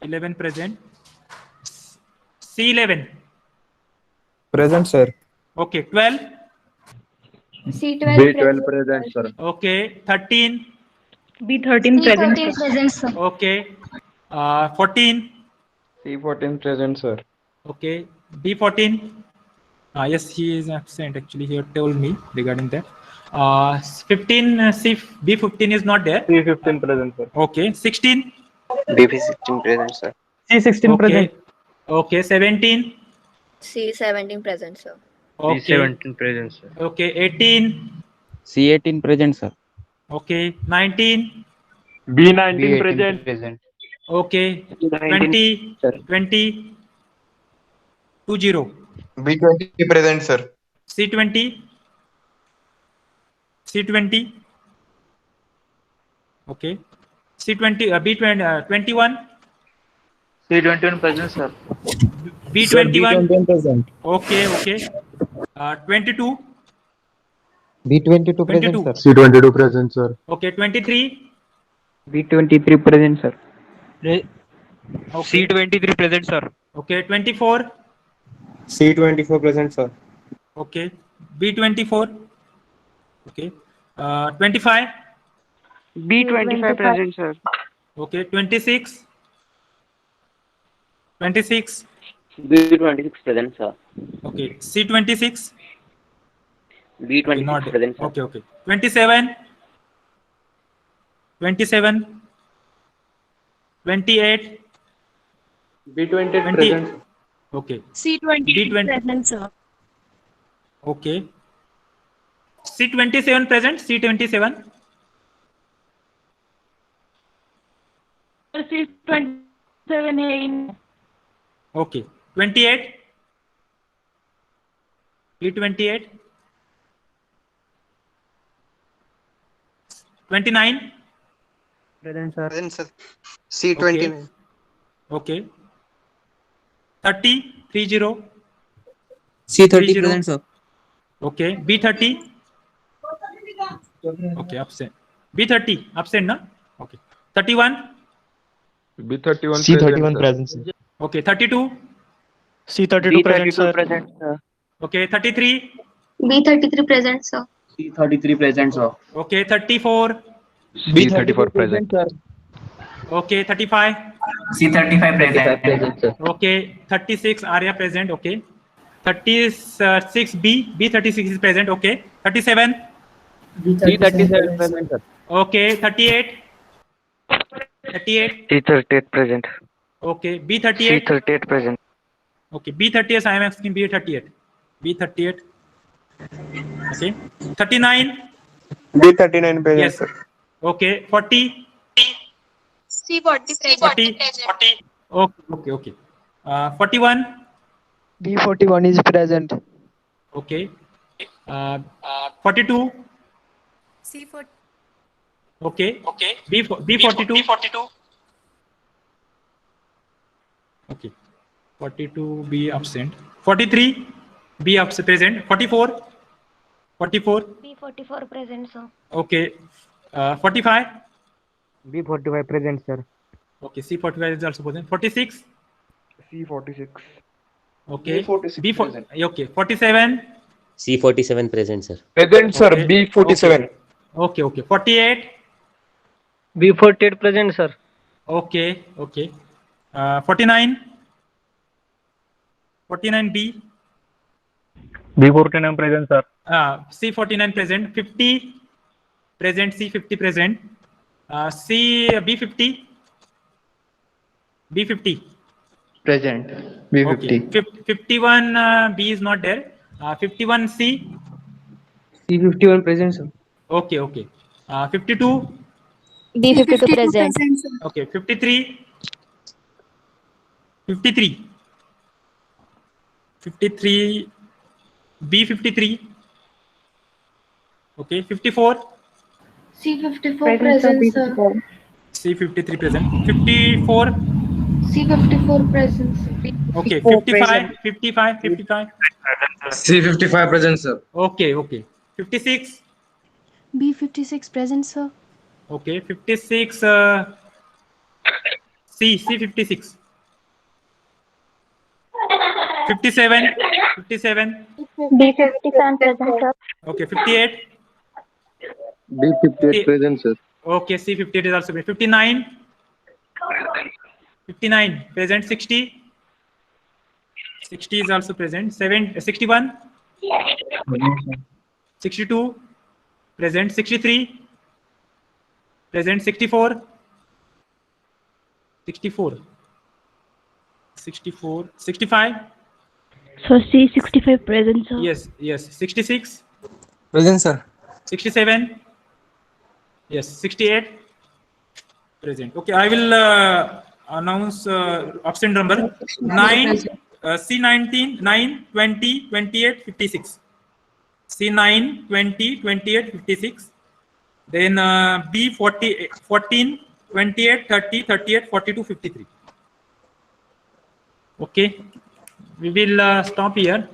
11 present. C11. Present, sir. Okay. 12. C12 B12 present, sir. Okay. 13. B13 present, sir. Okay. 14. C14 present, sir. Okay. B14. Yes, he is absent. Actually, he had told me regarding that. 15 C B15 is not there. C15 present, sir. Okay. 16. B16 present, sir. C16 Okay. Okay. 17. C17 present, sir. Okay. present, sir. Okay. 18. C18 present, sir. Okay. 19. B19 present. Okay. 20. 20. 20. B20 present, sir. C20. C20. Okay. C20. B20. 21. C21 present, sir. B21. present. Okay. Okay. 22. B22 22. C22 present, sir. Okay. 23. B23 present, sir. Okay. C23 present, sir. Okay. 24. C24 present, sir. Okay. B24. Okay. 25. B25 present, sir. Okay. 26. 26. B26 present, sir. Okay. C26. Okay, B26 not present, sir. okay. Okay. 27. 27. 28. B28 20. present, sir. Okay. C20 B20. present, sir. Okay. C27 present. C27. C27 in. Okay. 28. B28. 29. Present, sir. Present, sir. C29. Okay. 30. 30. C30 present, sir. Okay. B30. Okay. Absent. B30. Absent, no? Okay. 31. B31 C31 present, sir. Okay. 32. C32 present, sir. sir. Okay. 33. B33 present, sir. C33 present, sir. Okay. 34. B34 present, sir. Okay. 35. C35 present, sir. Okay. 36. Arya present. Okay. 36. B36 is present. Okay. 37. C37 present, sir. Okay. 38. 38. C38 present. Okay. B38. C38 present. Okay. B38. I am asking B38. B38. Okay. 39. B39 present, Yes. sir. Okay. 40. C40 present. 40. Okay. Okay. 41. B41 is present. Okay. 42. C40. Okay. B42. Okay. 42 B absent. 43 B absent present. 44. B44 present, sir. Okay. 45. B45 present, sir. Okay. C45 is also present. 46. C46. Okay. B46 present. Okay. 47. C47 present, sir. Present, sir. Okay. B47. Okay. 48. B48 present, sir. Okay. 49. 49B. B49 present, sir. C49 present. 50 present. C50 present. B50. B50. Present. Okay. 51 B is not there. 51 C. C51 present, sir. Okay. 52. B52 present. Okay. 53. 53 B53. Okay. 54. C54 present, sir. C53 present. 54. C54 present, sir. Okay. 55. C55 present, sir. Okay. 56. B56 present, sir. Okay. 56 C56. 57. B57 present, sir. Okay. 58. B58 present, sir. Okay. C58 is also present. 59 present. 60. 60 is also present. 61, 62 present. 63 present. 64, 65. So C65 present, sir. Yes. 66, Present, sir. 67. Yes. 68 present. Okay, I will announce absent number. 9, C19, 9, 20, 28, 56. C9, 20, 28, 56. Then B40, 14, 28, 30, 38, 42, 53. Okay, we will stop here.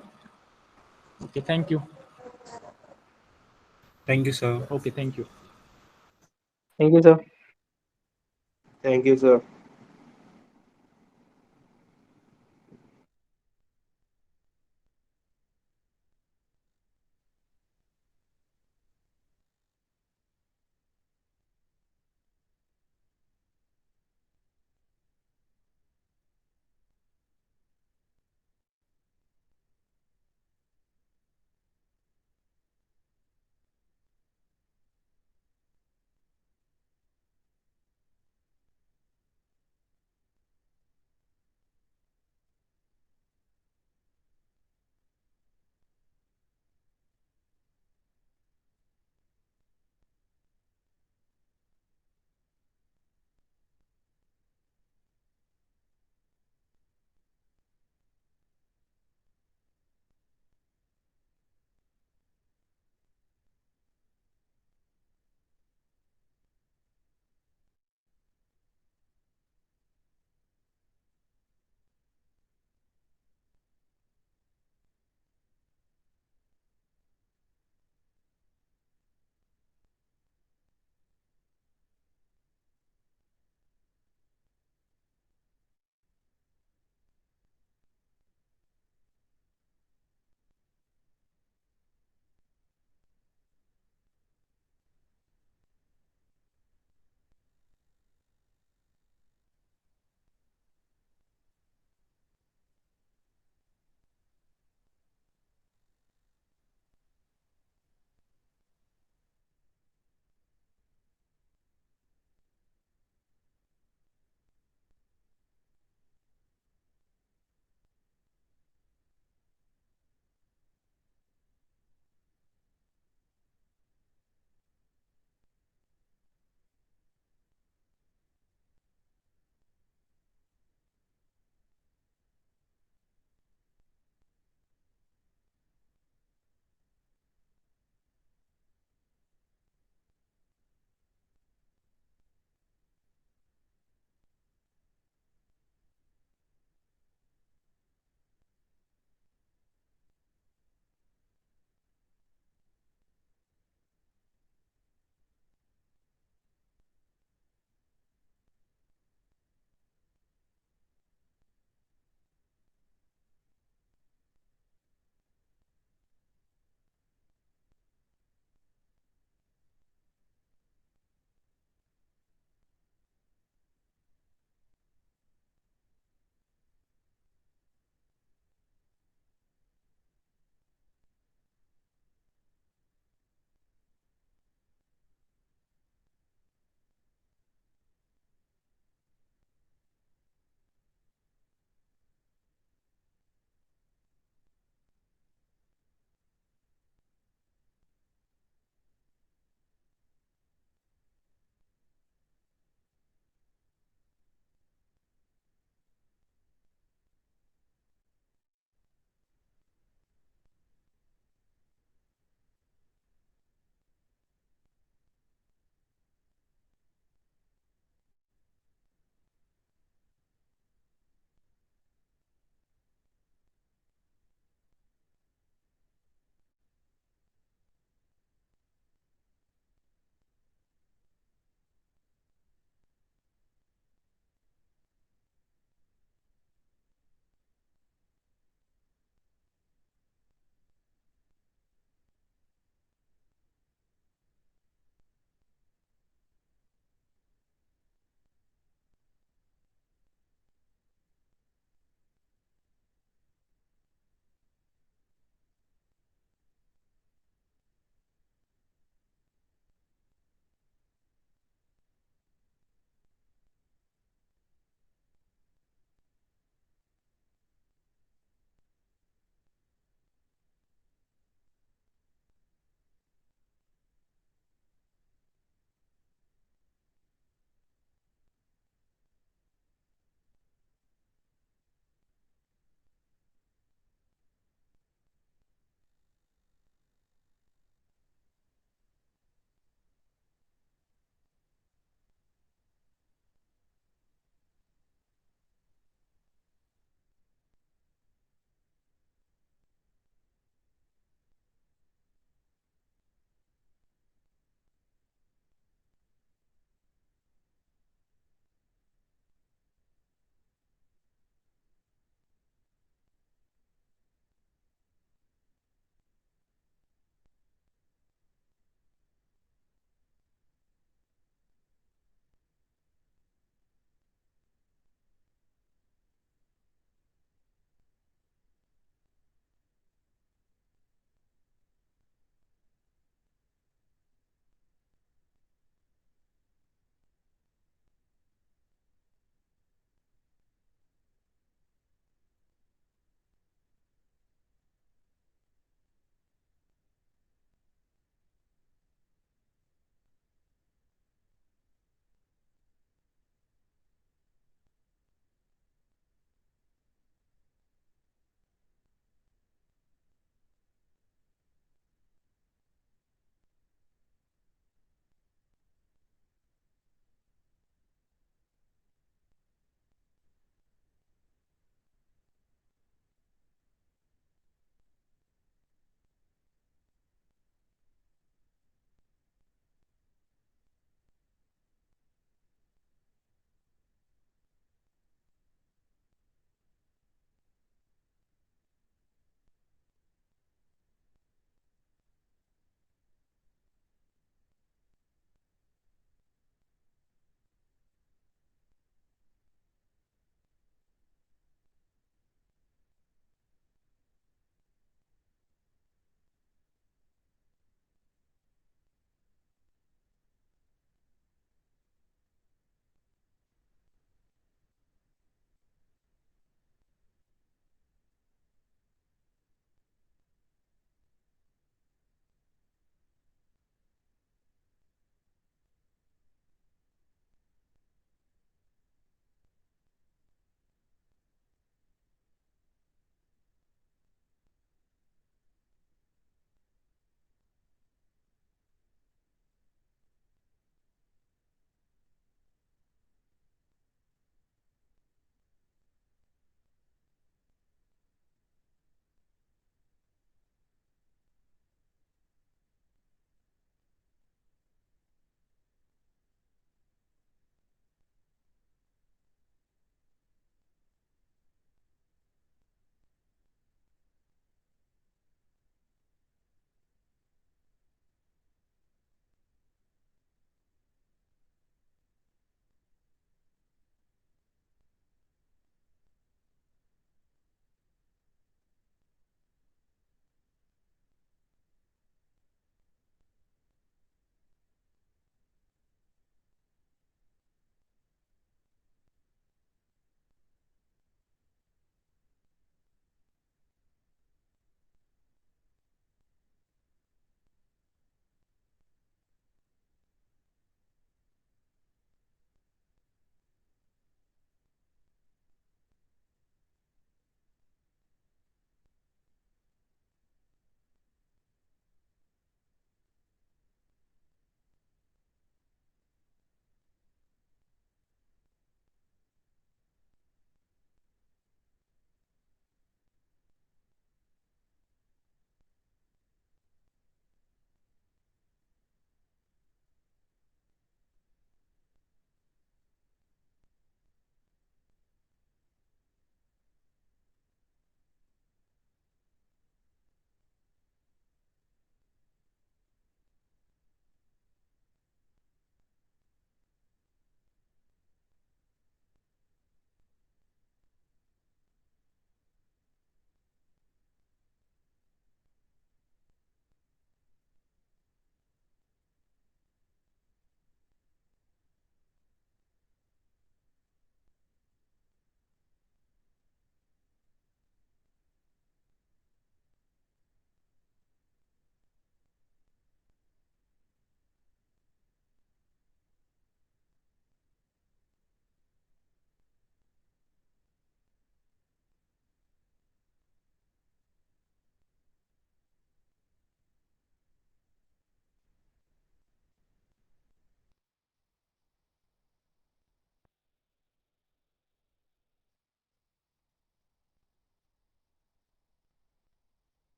Okay, thank you. Thank you, sir. Okay, thank you. Thank you, sir. Thank you, sir.